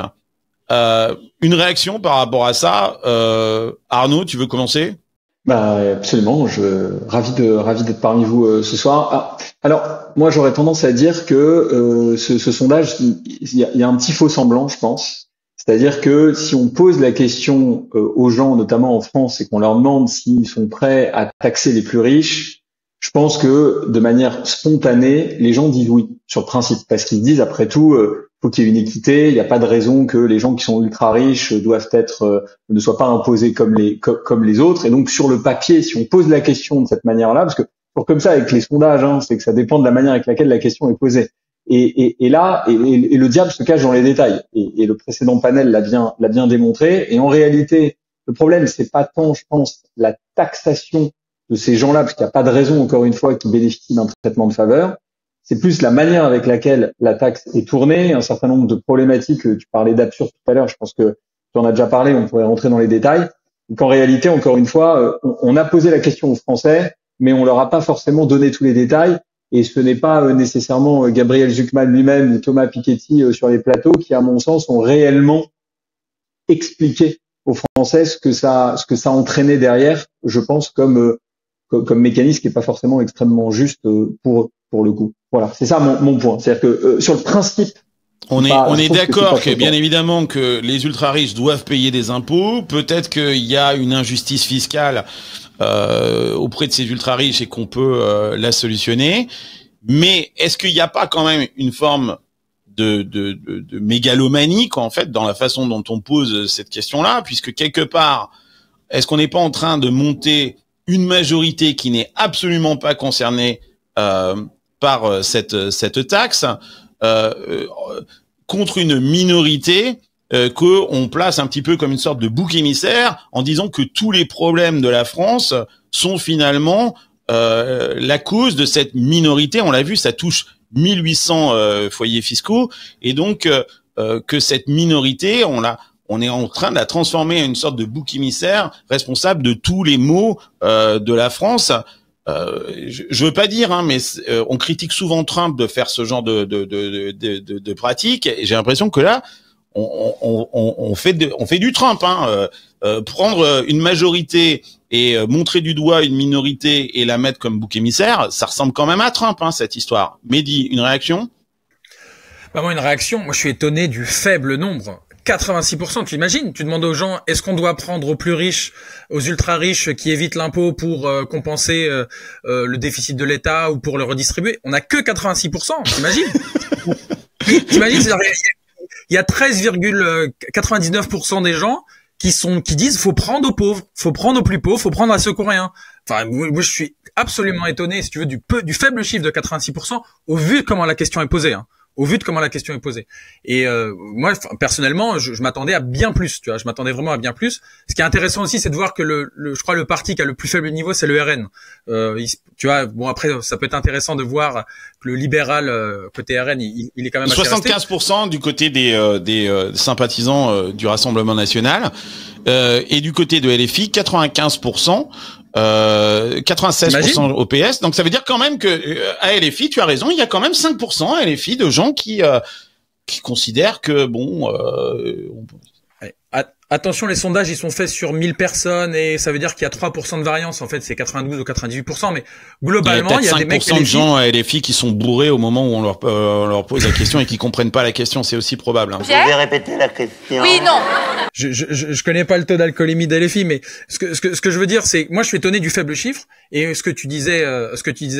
une réaction par rapport à ça, Arnaud, tu veux commencer? Bah absolument, ravi d'être parmi vous ce soir. Alors moi j'aurais tendance à dire que ce sondage, il y a un petit faux semblant, je pense. C'est-à-dire que si on pose la question aux gens, notamment en France, et qu'on leur demande s'ils sont prêts à taxer les plus riches, je pense que de manière spontanée, les gens disent oui sur le principe, parce qu'ils disent après tout, faut qu'il y ait une équité. Il n'y a pas de raison que les gens qui sont ultra riches ne soient pas imposés comme les autres. Et donc sur le papier, si on pose la question de cette manière-là, parce que pour comme ça avec les sondages, hein, c'est que ça dépend de la manière avec laquelle la question est posée. Et le diable se cache dans les détails. Et le précédent panel l'a bien démontré. Et en réalité, le problème c'est pas tant, je pense, la taxation de ces gens-là, parce qu'il n'y a pas de raison, encore une fois, qu'ils bénéficient d'un traitement de faveur. C'est plus la manière avec laquelle la taxe est tournée, un certain nombre de problématiques. Tu parlais d'absurde tout à l'heure, je pense que tu en as déjà parlé, on pourrait rentrer dans les détails. Donc en réalité, encore une fois, on a posé la question aux Français, mais on leur a pas forcément donné tous les détails. Et ce n'est pas nécessairement Gabriel Zuckman lui-même ou Thomas Piketty sur les plateaux qui, à mon sens, ont réellement expliqué aux Français ce que ça entraînait derrière, je pense, comme mécanisme qui est pas forcément extrêmement juste pour le coup. Voilà, c'est ça mon point. C'est-à-dire que sur le principe, on est d'accord que bien évidemment que les ultra riches doivent payer des impôts. Peut-être qu'il y a une injustice fiscale auprès de ces ultra riches et qu'on peut la solutionner. Mais est-ce qu'il n'y a pas quand même une forme de mégalomanie, quoi, en fait, dans la façon dont on pose cette question-là, puisque quelque part, est-ce qu'on n'est pas en train de monter une majorité qui n'est absolument pas concernée par cette taxe contre une minorité qu'on place un petit peu comme une sorte de bouc émissaire en disant que tous les problèmes de la France sont finalement la cause de cette minorité. On l'a vu, ça touche 1800 foyers fiscaux et donc que cette minorité, on est en train de la transformer en une sorte de bouc émissaire responsable de tous les maux de la France. Je veux pas dire, hein, mais on critique souvent Trump de faire ce genre de pratique. Et j'ai l'impression que là, on fait du Trump. Hein, prendre une majorité et montrer du doigt une minorité et la mettre comme bouc émissaire, ça ressemble quand même à Trump, hein, cette histoire. Mehdi, une réaction? Bah moi, une réaction. Moi, je suis étonné du faible nombre. 86%, tu imagines, tu demandes aux gens, est-ce qu'on doit prendre aux plus riches, aux ultra riches qui évitent l'impôt pour compenser le déficit de l'État ou pour le redistribuer? On n'a que 86%, t'imagines? T'imagines, il y a 13,99% des gens qui disent faut prendre aux pauvres, faut prendre aux plus pauvres, faut prendre à ceux qui n'ont rien. Enfin, moi je suis absolument étonné, si tu veux, du faible chiffre de 86% au vu de comment la question est posée, hein. au vu de comment la question est posée. Et moi, personnellement, je m'attendais à bien plus. Tu vois, je m'attendais vraiment à bien plus. Ce qui est intéressant aussi, c'est de voir que je crois le parti qui a le plus faible niveau, c'est le RN. Tu vois, bon après, ça peut être intéressant de voir que le libéral côté RN, il est quand même assez 75% du côté des sympathisants du Rassemblement national et du côté de LFI 95%. 96% au PS, donc ça veut dire quand même que à LFI, tu as raison, il y a quand même 5% à LFI de gens qui considèrent que bon. Attention, les sondages ils sont faits sur 1000 personnes et ça veut dire qu'il y a 3% de variance. En fait, c'est 92 ou 98%, mais globalement, il y a des mecs 5% de gens à LFI qui sont bourrés au moment où on leur pose la question et qui comprennent pas la question. C'est aussi probable. Hein. Vous pouvez répéter la question? Oui, non. Je connais pas le taux d'alcoolémie d'LFI, mais ce que je veux dire, c'est moi je suis étonné du faible chiffre et ce que tu disais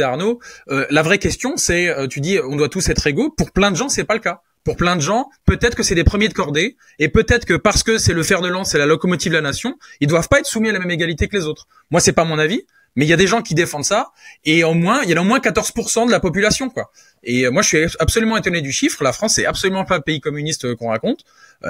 Arnaud. La vraie question, c'est tu dis on doit tous être égaux. Pour plein de gens, c'est pas le cas. Pour plein de gens, peut-être que c'est des premiers de cordée, et peut-être que parce que c'est le fer de lance, c'est la locomotive de la nation, ils doivent pas être soumis à la même égalité que les autres. Moi, c'est pas mon avis, mais il y a des gens qui défendent ça, et il y en a au moins 14% de la population, quoi. Et moi, je suis absolument étonné du chiffre. La France, c'est absolument pas le pays communiste qu'on raconte.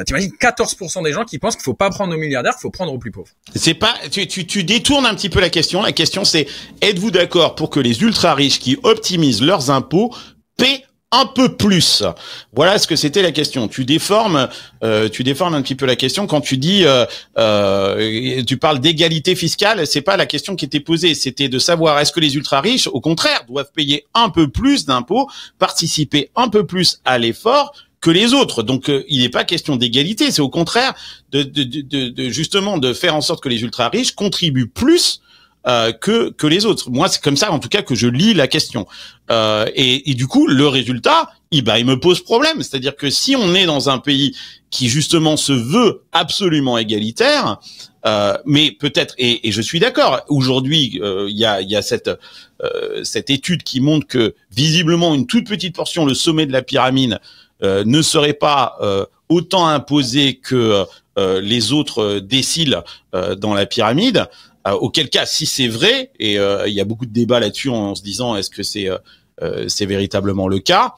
T'imagines 14% des gens qui pensent qu'il faut pas prendre aux milliardaires, qu'il faut prendre aux plus pauvres. C'est pas, tu détournes un petit peu la question. La question, c'est, êtes-vous d'accord pour que les ultra riches qui optimisent leurs impôts paient un peu plus? Voilà ce que c'était la question. Tu déformes un petit peu la question quand tu dis, tu parles d'égalité fiscale. C'est pas la question qui était posée. C'était de savoir est-ce que les ultra riches, au contraire, doivent payer un peu plus d'impôts, participer un peu plus à l'effort que les autres. Donc, il n'est pas question d'égalité. C'est au contraire de justement de faire en sorte que les ultra riches contribuent plus que les autres. Moi, c'est comme ça, en tout cas, que je lis la question. Et du coup, le résultat, il me pose problème. C'est-à-dire que si on est dans un pays qui justement se veut absolument égalitaire, mais peut-être, et je suis d'accord. Aujourd'hui, il y a cette étude qui montre que visiblement une toute petite portion, le sommet de la pyramide, ne serait pas autant imposé que les autres déciles dans la pyramide. Auquel cas, si c'est vrai, et il y a beaucoup de débats là-dessus en se disant est-ce que c'est véritablement le cas,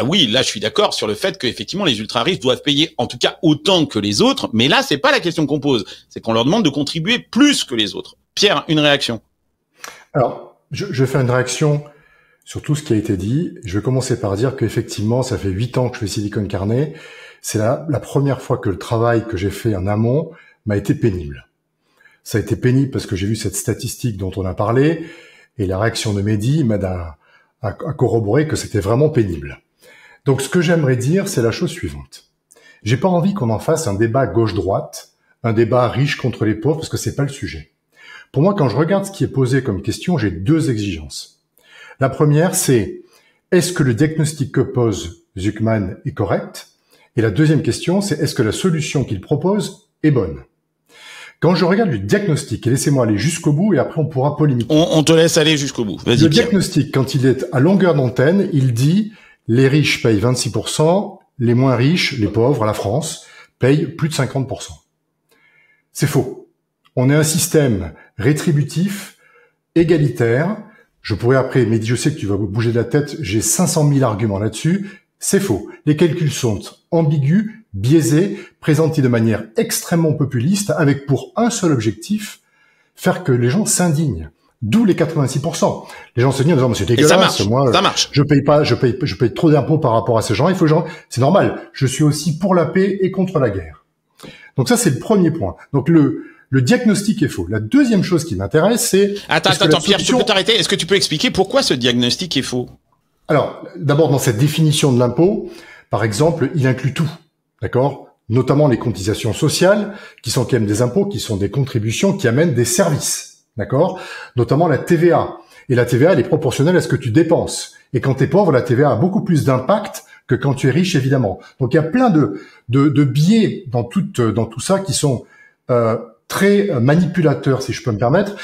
oui, là je suis d'accord sur le fait qu'effectivement les ultra riches doivent payer en tout cas autant que les autres, mais là c'est pas la question qu'on pose, c'est qu'on leur demande de contribuer plus que les autres. Pierre, une réaction? Alors, je vais faire une réaction sur tout ce qui a été dit. Je vais commencer par dire qu'effectivement, ça fait 8 ans que je fais Silicon Carnet. C'est la première fois que le travail que j'ai fait en amont m'a été pénible. Ça a été pénible parce que j'ai vu cette statistique dont on a parlé et la réaction de Mehdi m'aide à corroborer que c'était vraiment pénible. Donc ce que j'aimerais dire, c'est la chose suivante. J'ai pas envie qu'on en fasse un débat gauche-droite, un débat riche contre les pauvres, parce que c'est pas le sujet. Pour moi, quand je regarde ce qui est posé comme question, j'ai 2 exigences. La première, c'est est-ce que le diagnostic que pose Zucman est correct? Et la deuxième question, c'est est-ce que la solution qu'il propose est bonne? Quand je regarde le diagnostic, et laissez-moi aller jusqu'au bout, et après on pourra polémiquer. On te laisse aller jusqu'au bout. Vas-y, le Pierre. diagnostic, quand il est à longueur d'antenne, il dit les riches payent 26%, les moins riches, les pauvres, la France, payent plus de 50%. C'est faux. On est un système rétributif, égalitaire. Je pourrais après, mais je sais que tu vas bouger de la tête, j'ai 500 000 arguments là-dessus. C'est faux. Les calculs sont ambigus, biaisés, présentés de manière extrêmement populiste, avec pour un seul objectif, faire que les gens s'indignent. D'où les 86%. Les gens se disent, non, c'est dégueulasse. Ça marche. Je paye trop d'impôts par rapport à ces gens. C'est normal. Je suis aussi pour la paix et contre la guerre. Donc ça, c'est le premier point. Donc le diagnostic est faux. La deuxième chose qui m'intéresse, c'est... Attends, Pierre, je peux t'arrêter. Est-ce que tu peux expliquer pourquoi ce diagnostic est faux? Alors, d'abord, dans cette définition de l'impôt, par exemple, il inclut tout. D'accord? Notamment les cotisations sociales, qui sont quand même des impôts, qui sont des contributions qui amènent des services. D'accord? Notamment la TVA. Et la TVA, elle est proportionnelle à ce que tu dépenses. Et quand tu es pauvre, la TVA a beaucoup plus d'impact que quand tu es riche, évidemment. Donc il y a plein de biais dans tout ça qui sont très manipulateurs, si je peux me permettre.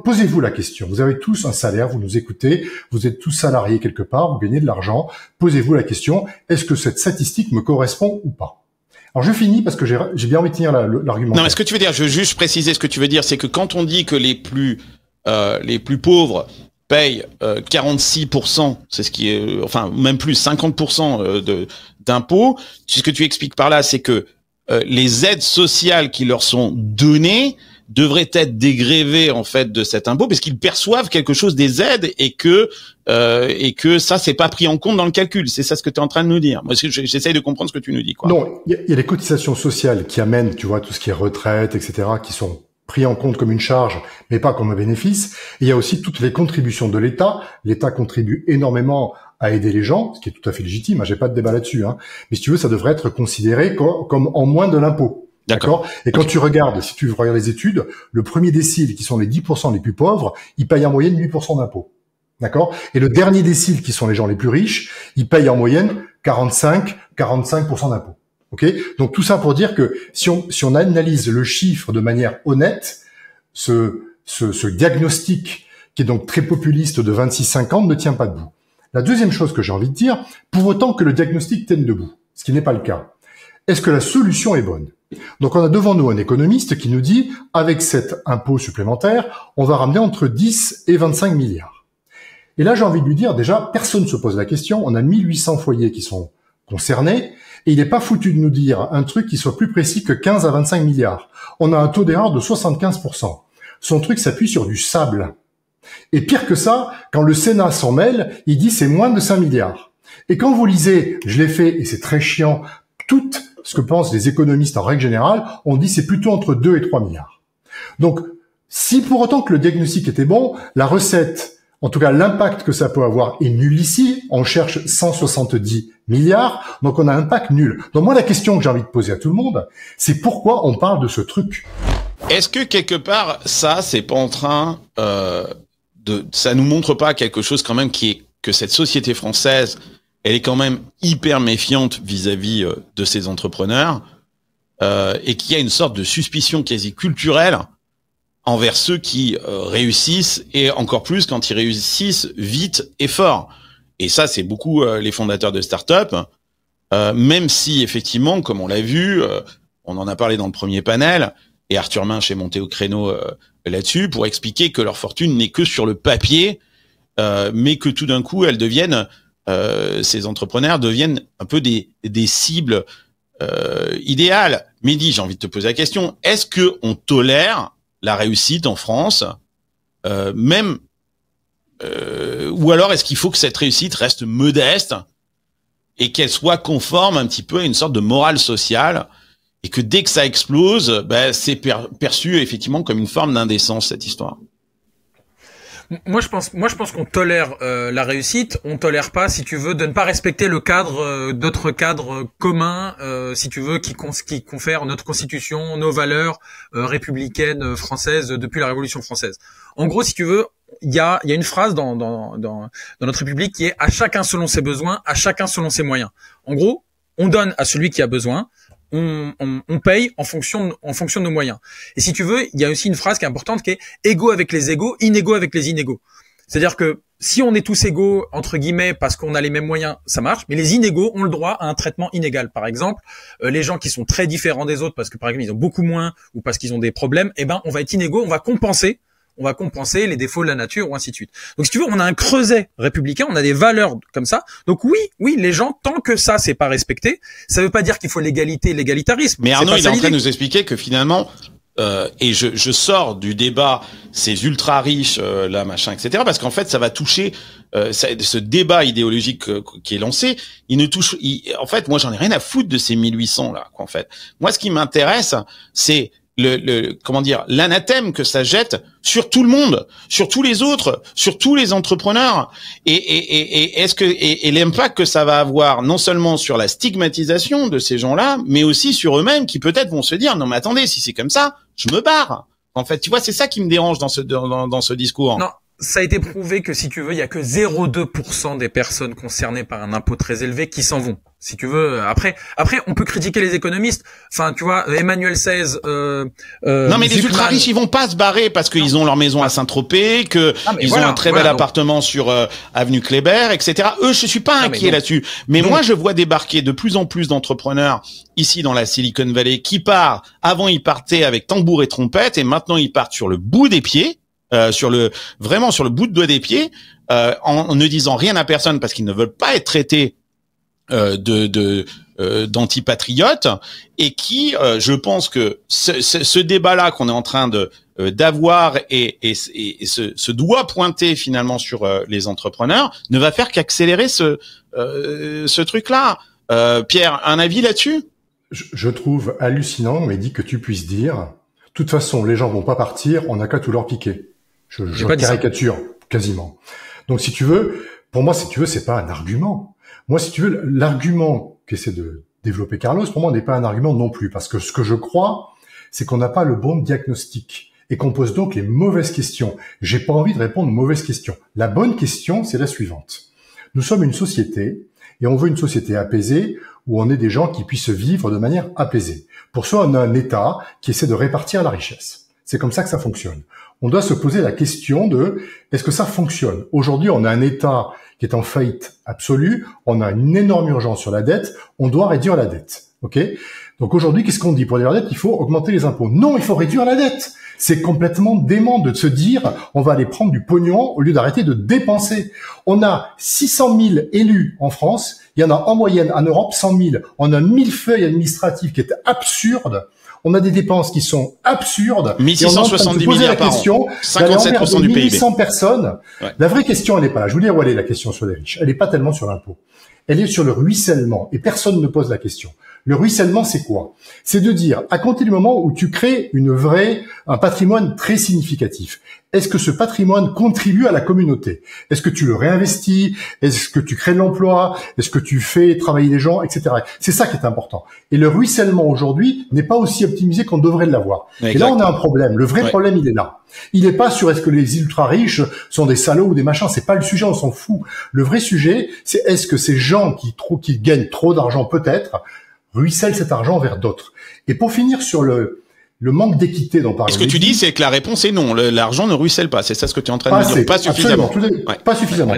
Posez-vous la question. Vous avez tous un salaire, vous nous écoutez, vous êtes tous salariés quelque part, vous gagnez de l'argent. Posez-vous la question, est-ce que cette statistique me correspond ou pas? Alors je finis parce que j'ai bien envie de tenir l'argument. Non, mais ce que tu veux dire, je veux juste préciser ce que tu veux dire, c'est que quand on dit que les plus pauvres payent 46%, c'est ce qui est, enfin même plus 50% d'impôts. Ce que tu expliques par là, c'est que les aides sociales qui leur sont données devraient être dégrévées en fait de cet impôt, parce qu'ils perçoivent quelque chose des aides et que ça c'est pas pris en compte dans le calcul. C'est ça ce que tu es en train de nous dire. Moi j'essaye de comprendre ce que tu nous dis, quoi. Non, il y a les cotisations sociales qui amènent, tu vois, tout ce qui est retraite, etc., qui sont pris en compte comme une charge, mais pas comme un bénéfice. Et il y a aussi toutes les contributions de l'État. L'État contribue énormément à aider les gens, ce qui est tout à fait légitime. J'ai pas de débat là-dessus. Mais si tu veux, ça devrait être considéré comme en moins de l'impôt. D'accord. Et quand tu regardes, si tu regardes les études, le premier décile, qui sont les 10% les plus pauvres, ils payent en moyenne 8% d'impôts. D'accord. Et le dernier décile, qui sont les gens les plus riches, ils payent en moyenne 45% d'impôts. Ok, donc tout ça pour dire que si on analyse le chiffre de manière honnête, ce diagnostic qui est donc très populiste de 26-50 ne tient pas debout. La deuxième chose que j'ai envie de dire, pour autant que le diagnostic tienne debout, ce qui n'est pas le cas, est-ce que la solution est bonne? Donc on a devant nous un économiste qui nous dit, avec cet impôt supplémentaire, on va ramener entre 10 et 25 milliards. Et là j'ai envie de lui dire, déjà, personne ne se pose la question, on a 1800 foyers qui sont concernés, et il n'est pas foutu de nous dire un truc qui soit plus précis que 15 à 25 milliards. On a un taux d'erreur de 75%. Son truc s'appuie sur du sable. Et pire que ça, quand le Sénat s'en mêle, il dit c'est moins de 5 milliards. Et quand vous lisez, je l'ai fait, et c'est très chiant, tout ce que pensent les économistes en règle générale, on dit c'est plutôt entre 2 et 3 milliards. Donc, si pour autant que le diagnostic était bon, la recette, en tout cas, l'impact que ça peut avoir est nul ici. On cherche 170 milliards, donc on a un impact nul. Donc moi, la question que j'ai envie de poser à tout le monde, c'est pourquoi on parle de ce truc? Est-ce que quelque part, ça, c'est pas en train ça nous montre pas quelque chose quand même que cette société française, elle est quand même hyper méfiante vis-à-vis de ses entrepreneurs, et qu'il y a une sorte de suspicion quasi culturelle envers ceux qui réussissent, et encore plus quand ils réussissent vite et fort. Et ça, c'est beaucoup les fondateurs de start-up, même si effectivement, comme on l'a vu, on en a parlé dans le premier panel, et Arthur Minch est monté au créneau là-dessus pour expliquer que leur fortune n'est que sur le papier, mais que tout d'un coup, elles deviennent, ces entrepreneurs deviennent un peu des cibles idéales. Mehdi, j'ai envie de te poser la question, est-ce que on tolère la réussite en France, même, ou alors est-ce qu'il faut que cette réussite reste modeste et qu'elle soit conforme un petit peu à une sorte de morale sociale, et que dès que ça explose, c'est perçu effectivement comme une forme d'indécence, cette histoire? Moi je pense qu'on tolère la réussite, on tolère pas, si tu veux, de ne pas respecter le cadre, d'autres cadres communs, si tu veux, qui confèrent notre constitution, nos valeurs républicaines françaises depuis la Révolution française. En gros, si tu veux, il y a une phrase dans notre République qui est à chacun selon ses besoins, à chacun selon ses moyens. En gros, on donne à celui qui a besoin. On paye en fonction de nos moyens. Et si tu veux, il y a aussi une phrase qui est importante qui est égaux avec les égaux, inégaux avec les inégaux. C'est-à-dire que si on est tous égaux, entre guillemets, parce qu'on a les mêmes moyens, ça marche, mais les inégaux ont le droit à un traitement inégal. Par exemple, les gens qui sont très différents des autres parce que, par exemple, ils ont beaucoup moins ou parce qu'ils ont des problèmes, on va être inégaux, on va compenser les défauts de la nature ou ainsi de suite. Donc si tu veux, on a un creuset républicain, on a des valeurs comme ça. Donc oui, les gens, tant que ça c'est pas respecté, ça veut pas dire qu'il faut l'égalité, l'égalitarisme. Mais Arnaud, il est en train de nous expliquer que finalement, et je sors du débat, ces ultra riches, là, machin, etc., parce qu'en fait, ça va toucher ce débat idéologique qui est lancé. En fait, moi, j'en ai rien à foutre de ces 1800 là. En fait, moi, ce qui m'intéresse, c'est l'anathème que ça jette sur tout le monde, sur tous les autres, sur tous les entrepreneurs, et est-ce que et l'impact que ça va avoir non seulement sur la stigmatisation de ces gens-là, mais aussi sur eux-mêmes qui peut-être vont se dire non mais attendez, si c'est comme ça, je me barre. En fait, tu vois, c'est ça qui me dérange dans ce discours. Non. Ça a été prouvé que, si tu veux, il y a que 0,2% des personnes concernées par un impôt très élevé qui s'en vont. Si tu veux, après, on peut critiquer les économistes. Enfin, tu vois, Emmanuel XVI, non, mais les ultra riches, ils vont pas se barrer parce qu'ils ont leur maison à Saint-Tropez, ils ont un très bel appartement sur avenue Kléber, etc. Eux, je suis pas inquiet là-dessus. Mais moi, je vois débarquer de plus en plus d'entrepreneurs ici dans la Silicon Valley qui partent. Avant, ils partaient avec tambour et trompette, et maintenant, ils partent sur le bout des pieds. vraiment sur le bout de doigt des pieds, en ne disant rien à personne parce qu'ils ne veulent pas être traités d'antipatriotes, et qui, je pense que ce débat-là qu'on est en train d'avoir et ce doigt pointé finalement sur les entrepreneurs ne va faire qu'accélérer ce truc-là. Pierre, un avis là-dessus? Je trouve hallucinant, mais dit que tu puisses dire, de toute façon, les gens vont pas partir, on n'a qu'à tout leur piquer. Je caricature quasiment. Donc, si tu veux, pour moi, si tu veux, c'est pas un argument. Moi, si tu veux, l'argument qu'essaie de développer Carlos, pour moi, n'est pas un argument non plus, parce que ce que je crois, c'est qu'on n'a pas le bon diagnostic et qu'on pose donc les mauvaises questions. J'ai pas envie de répondre aux mauvaises questions. La bonne question, c'est la suivante. Nous sommes une société et on veut une société apaisée où on est des gens qui puissent vivre de manière apaisée. Pour ça, on a un État qui essaie de répartir la richesse. C'est comme ça que ça fonctionne. On doit se poser la question de est-ce que ça fonctionne? Aujourd'hui, on a un État qui est en faillite absolue, on a une énorme urgence sur la dette, on doit réduire la dette. Ok? Donc aujourd'hui, qu'est-ce qu'on dit? Pour réduire la dette, il faut augmenter les impôts. Non, il faut réduire la dette. C'est complètement dément de se dire on va aller prendre du pognon au lieu d'arrêter de dépenser. On a 600 000 élus en France, il y en a en moyenne en Europe 100 000. On a 1000 feuilles administratives qui est absurde. On a des dépenses qui sont absurdes. 1670 milliards par an. 57% du PIB. 1800 personnes. Ouais. La vraie question, elle n'est pas là. Je vous dis où elle est, la question sur les riches. Elle n'est pas tellement sur l'impôt. Elle est sur le ruissellement. Et personne ne pose la question. Le ruissellement, c'est quoi? C'est de dire, à compter du moment où tu crées un patrimoine très significatif, est-ce que ce patrimoine contribue à la communauté? Est-ce que tu le réinvestis? Est-ce que tu crées de l'emploi? Est-ce que tu fais travailler les gens, etc. C'est ça qui est important. Et le ruissellement aujourd'hui n'est pas aussi optimisé qu'on devrait l'avoir. Exact. Et là, on a un problème. Le vrai problème, il est là. Il n'est pas sur est-ce que les ultra riches sont des salauds ou des machins. C'est pas le sujet, on s'en fout. Le vrai sujet, c'est est-ce que ces gens qui gagnent trop d'argent peut-être ruissellent cet argent vers d'autres. Et pour finir sur le manque d'équité dont parlait. Ce que tu dis, c'est que la réponse est non. L'argent ne ruisselle pas. C'est ça ce que tu es en train de dire. Pas suffisamment. Pas suffisamment.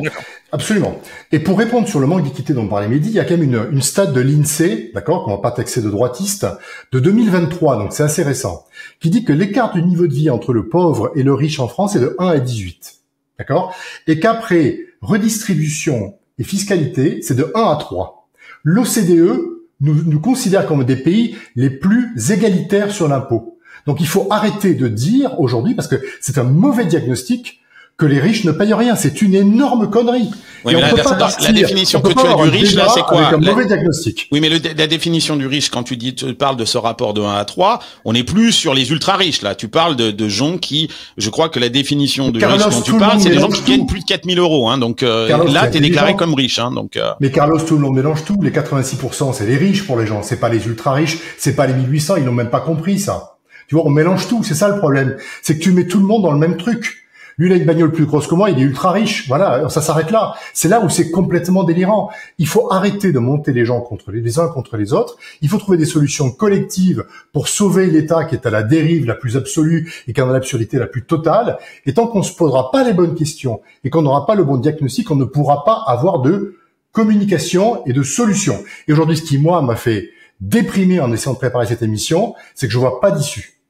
Absolument. Et pour répondre sur le manque d'équité dont parlait Mehdi, il y a quand même une stat de l'INSEE, d'accord, qu'on va pas taxer de droitiste, de 2023, donc c'est assez récent, qui dit que l'écart du niveau de vie entre le pauvre et le riche en France est de 1 à 18. D'accord? Et qu'après redistribution et fiscalité, c'est de 1 à 3. L'OCDE nous considère comme des pays les plus égalitaires sur l'impôt. Donc il faut arrêter de dire aujourd'hui, parce que c'est un mauvais diagnostic, que les riches ne payent rien. C'est une énorme connerie. Oui, mais la définition que tu as du riche, là, c'est quoi? Avec un mauvais diagnostic. Oui, mais la définition du riche, quand tu parles de ce rapport de 1 à 3, on n'est plus sur les ultra riches, là. Tu parles de gens qui, je crois que la définition du riche dont tu parles, c'est des gens qui gagnent plus de 4000 €, hein. Donc, là, t'es déclaré comme riche, hein. Donc, Mais Carlos, tout le monde mélange tout. Les 86%, c'est les riches pour les gens. C'est pas les ultra riches. C'est pas les 1800. Ils n'ont même pas compris ça. Tu vois, on mélange tout. C'est ça le problème. C'est que tu mets tout le monde dans le même truc. Lui, il a une bagnole plus grosse que moi, il est ultra riche. Voilà, ça s'arrête là. C'est là où c'est complètement délirant. Il faut arrêter de monter les gens les uns contre les autres. Il faut trouver des solutions collectives pour sauver l'État qui est à la dérive la plus absolue et qui est dans l'absurdité la plus totale. Et tant qu'on se posera pas les bonnes questions et qu'on n'aura pas le bon diagnostic, on ne pourra pas avoir de communication et de solutions. Et aujourd'hui, ce qui, moi, m'a fait déprimer en essayant de préparer cette émission, c'est que je vois pas d'issue.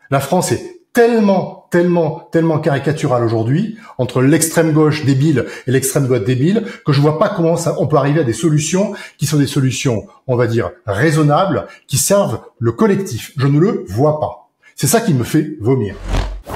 La France est tellement caricatural aujourd'hui, entre l'extrême gauche débile et l'extrême droite débile, que je vois pas comment on peut arriver à des solutions qui sont des solutions, on va dire, raisonnables, qui servent le collectif. Je ne le vois pas. C'est ça qui me fait vomir.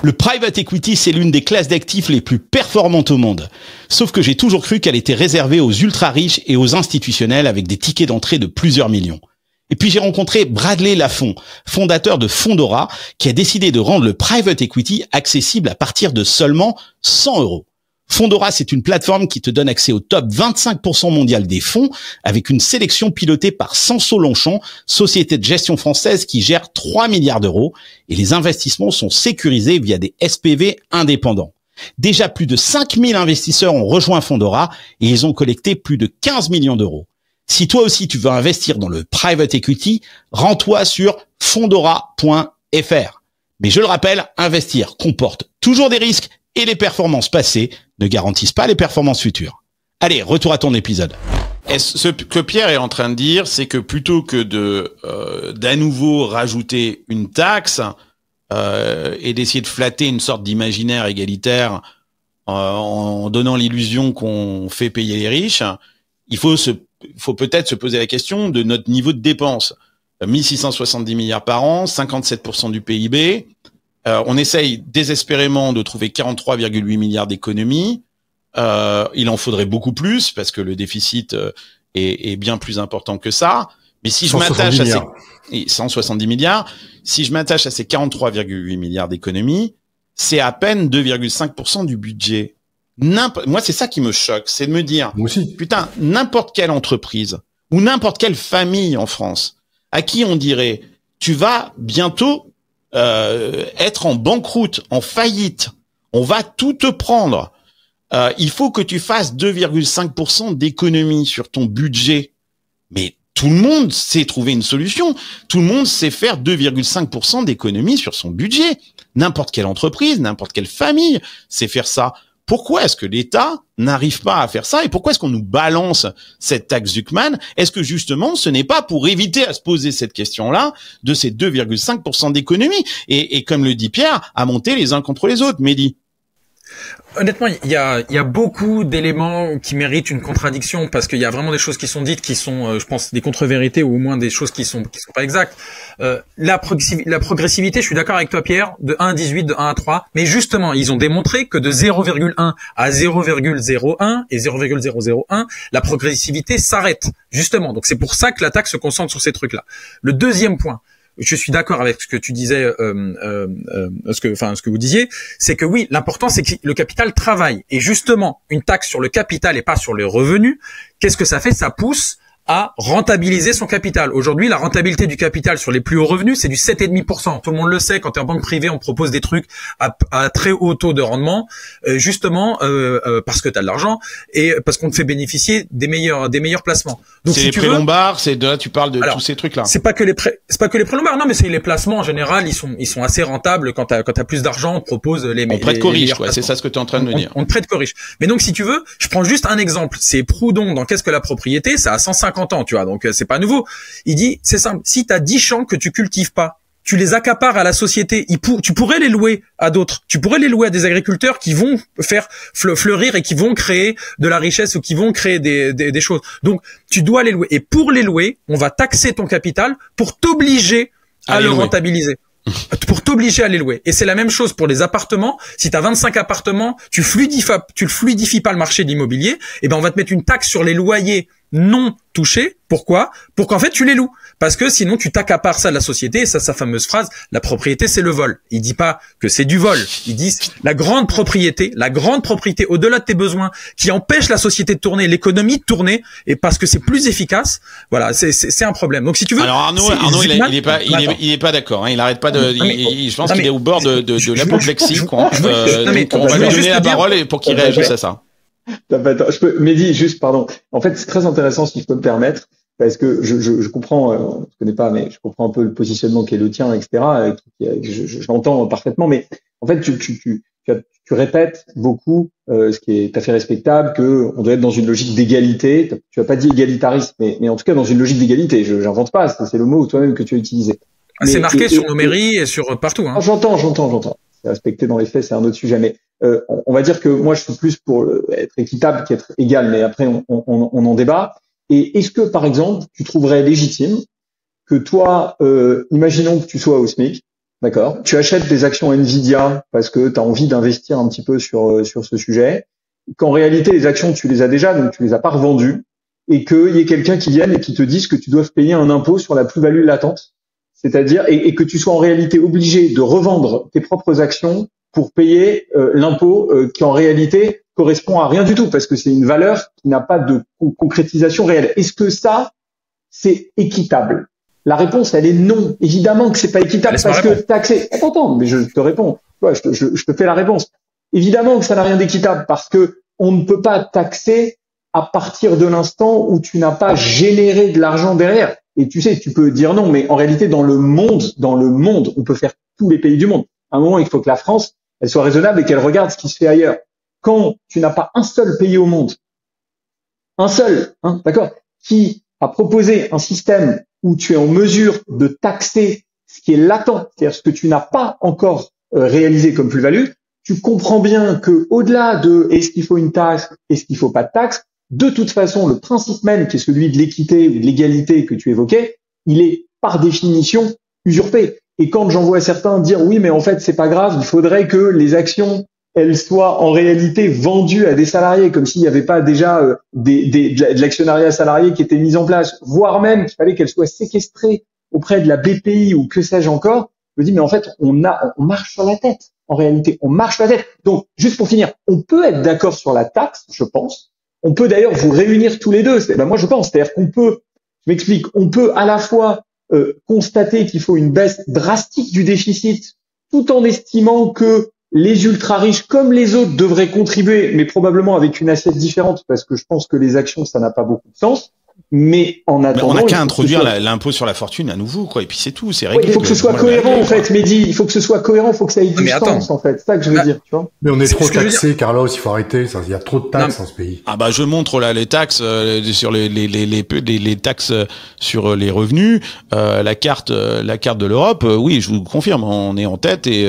Le private equity, c'est l'une des classes d'actifs les plus performantes au monde. Sauf que j'ai toujours cru qu'elle était réservée aux ultra riches et aux institutionnels avec des tickets d'entrée de plusieurs millions. Et puis j'ai rencontré Bradley Lafont, fondateur de Fondora, qui a décidé de rendre le private equity accessible à partir de seulement 100 €. Fondora, c'est une plateforme qui te donne accès au top 25% mondial des fonds, avec une sélection pilotée par Sanso Longchamp, société de gestion française qui gère 3 milliards d'euros, et les investissements sont sécurisés via des SPV indépendants. Déjà plus de 5000 investisseurs ont rejoint Fondora et ils ont collecté plus de 15 millions d'euros. Si toi aussi tu veux investir dans le private equity, rends-toi sur fondora.fr. Mais je le rappelle, investir comporte toujours des risques et les performances passées ne garantissent pas les performances futures. Allez, retour à ton épisode. Ce que Pierre est en train de dire, c'est que plutôt que d'à nouveau rajouter une taxe, et d'essayer de flatter une sorte d'imaginaire égalitaire en donnant l'illusion qu'on fait payer les riches, il faut peut-être se poser la question de notre niveau de dépenses. 1670 milliards par an, 57% du PIB. On essaye désespérément de trouver 43,8 milliards d'économies. Il en faudrait beaucoup plus parce que le déficit est bien plus important que ça. Mais si je m'attache à ces 170 milliards, si je m'attache à ces 43,8 milliards d'économies, c'est à peine 2,5% du budget. Moi, c'est ça qui me choque, c'est de me dire, putain, n'importe quelle entreprise ou n'importe quelle famille en France, à qui on dirait, tu vas bientôt être en banqueroute, en faillite, on va tout te prendre. Il faut que tu fasses 2,5% d'économie sur ton budget. Mais tout le monde sait trouver une solution. Tout le monde sait faire 2,5% d'économie sur son budget. N'importe quelle entreprise, n'importe quelle famille sait faire ça. Pourquoi est-ce que l'État n'arrive pas à faire ça et pourquoi est-ce qu'on nous balance cette taxe Zuckman? Est-ce que justement ce n'est pas pour éviter à se poser cette question-là de ces 2,5% d'économie et comme le dit Pierre, à monter les uns contre les autres, Mehdi? Honnêtement, il y a beaucoup d'éléments qui méritent une contradiction parce qu'il y a vraiment des choses qui sont dites qui sont, je pense, des contre-vérités ou au moins des choses qui sont pas exactes. La progressivité, je suis d'accord avec toi, Pierre, de 1 à 18, de 1 à 3, mais justement, ils ont démontré que de 0,1 à 0,01 et 0,001, la progressivité s'arrête, justement. Donc c'est pour ça que la taxe se concentre sur ces trucs-là. Le deuxième point, je suis d'accord avec ce que tu disais, ce que vous disiez, c'est que oui, l'important c'est que le capital travaille. Et justement, une taxe sur le capital et pas sur les revenus, qu'est-ce que ça fait? Ça pousse à rentabiliser son capital. Aujourd'hui, la rentabilité du capital sur les plus hauts revenus, c'est du 7,5%. Tout le monde le sait, quand tu es en banque privée, on propose des trucs à très haut taux de rendement, justement parce que tu as de l'argent et parce qu'on te fait bénéficier des meilleurs placements. Donc c'est les prêts lombards, tu parles de tous ces trucs-là. C'est pas que les prêts lombards, non, mais c'est les placements en général, ils sont assez rentables quand t'as plus d'argent, on te propose les meilleurs. On prête qu'aux riches, quoi. C'est ça ce que tu es en train de me dire. On te prête qu'aux riches. Mais donc si tu veux, je prends juste un exemple, c'est Proudhon dans Qu'est-ce que la propriété, ça a 150 ans, tu vois, donc c'est pas nouveau. Il dit, c'est simple, si t'as 10 champs que tu cultives pas, tu les accapares à la société, tu pourrais les louer à d'autres, tu pourrais les louer à des agriculteurs qui vont faire fleurir et qui vont créer de la richesse ou qui vont créer des choses. Donc tu dois les louer, et pour les louer, on va taxer ton capital pour t'obliger à le rentabiliser. Pour t'obliger à les louer. Et c'est la même chose pour les appartements. Si tu as 25 appartements, tu fluidifies pas le marché de l'immobilier, et ben on va te mettre une taxe sur les loyers non touchés. Pourquoi? Pour qu'en fait tu les loues. Parce que sinon tu t'accapares ça de la société, et ça, sa fameuse phrase, la propriété c'est le vol. Il dit pas que c'est du vol. Il dit la grande propriété au-delà de tes besoins, qui empêche la société de tourner, l'économie de tourner, et parce que c'est plus efficace. Voilà, c'est un problème. Donc si tu veux. Alors Arnaud, il est pas d'accord, hein. Il arrête pas de, je pense qu'il est au bord de l'apoplexie, quoi. Donc on va lui donner la parole pour qu'il réagisse à ça. Mehdi, juste, pardon. En fait, c'est très intéressant si je peux me permettre, parce que je comprends, on ne connaît pas, mais je comprends un peu le positionnement qui est le tien, etc. Je l'entends parfaitement, mais en fait, tu répètes beaucoup ce qui est tout à fait respectable, que on doit être dans une logique d'égalité. Tu as pas dit égalitarisme, mais en tout cas dans une logique d'égalité. J'invente pas, c'est le mot toi-même que tu as utilisé. C'est marqué sur nos mairies et sur partout. Hein. J'entends. C'est respecté dans les faits, c'est un autre sujet. Mais on va dire que moi, je suis plus pour être équitable qu'être égal. Mais après, on en débat. Et est-ce que, par exemple, tu trouverais légitime que toi, imaginons que tu sois au SMIC, d'accord, tu achètes des actions Nvidia parce que tu as envie d'investir un petit peu sur ce sujet, qu'en réalité, les actions, tu les as déjà, donc tu les as pas revendues, et qu'il y ait quelqu'un qui vienne et qui te dise que tu dois payer un impôt sur la plus-value latente, c'est-à-dire et que tu sois en réalité obligé de revendre tes propres actions pour payer l'impôt qui en réalité correspond à rien du tout, parce que c'est une valeur qui n'a pas de concrétisation réelle. Est-ce que ça, c'est équitable? La réponse, elle est non. Évidemment que c'est pas équitable, parce que taxer. Attends, mais je te réponds. Ouais, je te fais la réponse. Évidemment que ça n'a rien d'équitable, parce que on ne peut pas taxer à partir de l'instant où tu n'as pas généré de l'argent derrière. Et tu sais, tu peux dire non, mais en réalité, dans le monde, on peut faire tous les pays du monde. À un moment, il faut que la France, elle soit raisonnable et qu'elle regarde ce qui se fait ailleurs. Quand tu n'as pas un seul pays au monde, un seul, d'accord, qui a proposé un système où tu es en mesure de taxer ce qui est latent, c'est-à-dire ce que tu n'as pas encore réalisé comme plus-value, tu comprends bien que au-delà de est-ce qu'il faut une taxe, est-ce qu'il faut pas de taxe, de toute façon, le principe même qui est celui de l'équité ou de l'égalité que tu évoquais, il est par définition usurpé. Et quand j'en vois certains dire oui, mais en fait c'est pas grave, il faudrait que les actions elles soient en réalité vendues à des salariés, comme s'il n'y avait pas déjà de l'actionnariat salarié qui était mis en place, voire même qu'il fallait qu'elles soient séquestrées auprès de la BPI ou que sais-je encore. Je me dis mais en fait on marche sur la tête. En réalité, on marche sur la tête. Donc juste pour finir, on peut être d'accord sur la taxe, je pense. On peut d'ailleurs vous réunir tous les deux. Moi je pense, c'est-à-dire qu'on peut, je m'explique, on peut à la fois constater qu'il faut une baisse drastique du déficit, tout en estimant que les ultra riches comme les autres devraient contribuer, mais probablement avec une assiette différente, parce que je pense que les actions, ça n'a pas beaucoup de sens. Mais en attendant, on n'a qu'à introduire l'impôt sur la fortune à nouveau, quoi. Et puis c'est tout, c'est réglé. Il faut que ce soit cohérent, en fait, Mehdi. Il faut que ce soit cohérent, il faut que ça ait du sens, en fait. C'est ça que je veux dire, tu vois. Mais on est trop taxé, Carlos, il faut arrêter. Il y a trop de taxes dans ce pays. Ah bah je montre là les taxes sur les taxes sur les revenus, la carte de l'Europe. Oui, je vous confirme, on est en tête et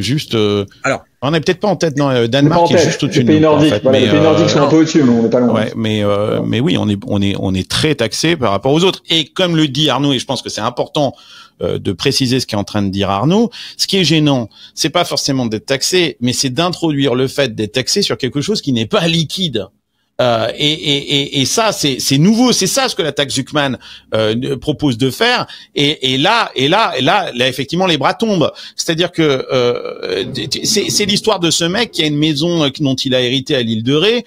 juste. Alors. On n'est peut-être pas en tête, non. Danemark est juste au-dessus de nous. Les pays nordiques, voilà, les pays nordiques sont un peu au-dessus, mais on n'est pas loin. Ouais, mais oui, on est très taxé par rapport aux autres. Et comme le dit Arnaud, et je pense que c'est important de préciser ce qu'est en train de dire Arnaud, ce qui est gênant, c'est pas forcément d'être taxé, mais c'est d'introduire le fait d'être taxé sur quelque chose qui n'est pas liquide. Et ça c'est nouveau, c'est ça ce que la taxe Zuckman propose de faire, et là effectivement les bras tombent. C'est-à-dire que c'est l'histoire de ce mec qui a une maison dont il a hérité à l'île de Ré,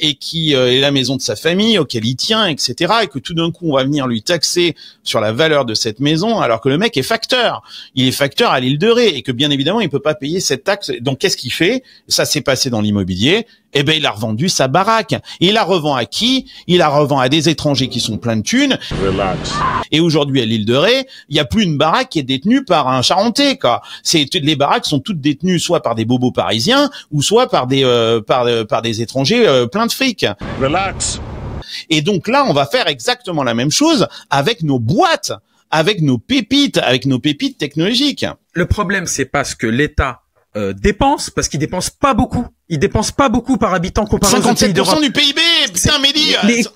et qui est la maison de sa famille auquel il tient, etc. Et que tout d'un coup on va venir lui taxer sur la valeur de cette maison, alors que le mec est facteur. Il est facteur à l'île de Ré, et que bien évidemment il peut pas payer cette taxe. Donc qu'est-ce qu'il fait? Ça s'est passé dans l'immobilier. Eh ben, il a revendu sa baraque. Et il la revend à qui? Il la revend à des étrangers qui sont pleins de thunes. Relax. Et aujourd'hui, à l'île de Ré, il n'y a plus une baraque qui est détenue par un Charentais, quoi. Les baraques sont toutes détenues soit par des bobos parisiens, ou soit par des étrangers pleins de fric. Relax. Et donc là, on va faire exactement la même chose avec nos boîtes, avec nos pépites technologiques. Le problème, c'est parce que l'État dépense, parce qu'il dépense pas beaucoup. Il dépense pas beaucoup par habitant comparé aux autres pays d'Europe. 57% du PIB, putain, Mehdi.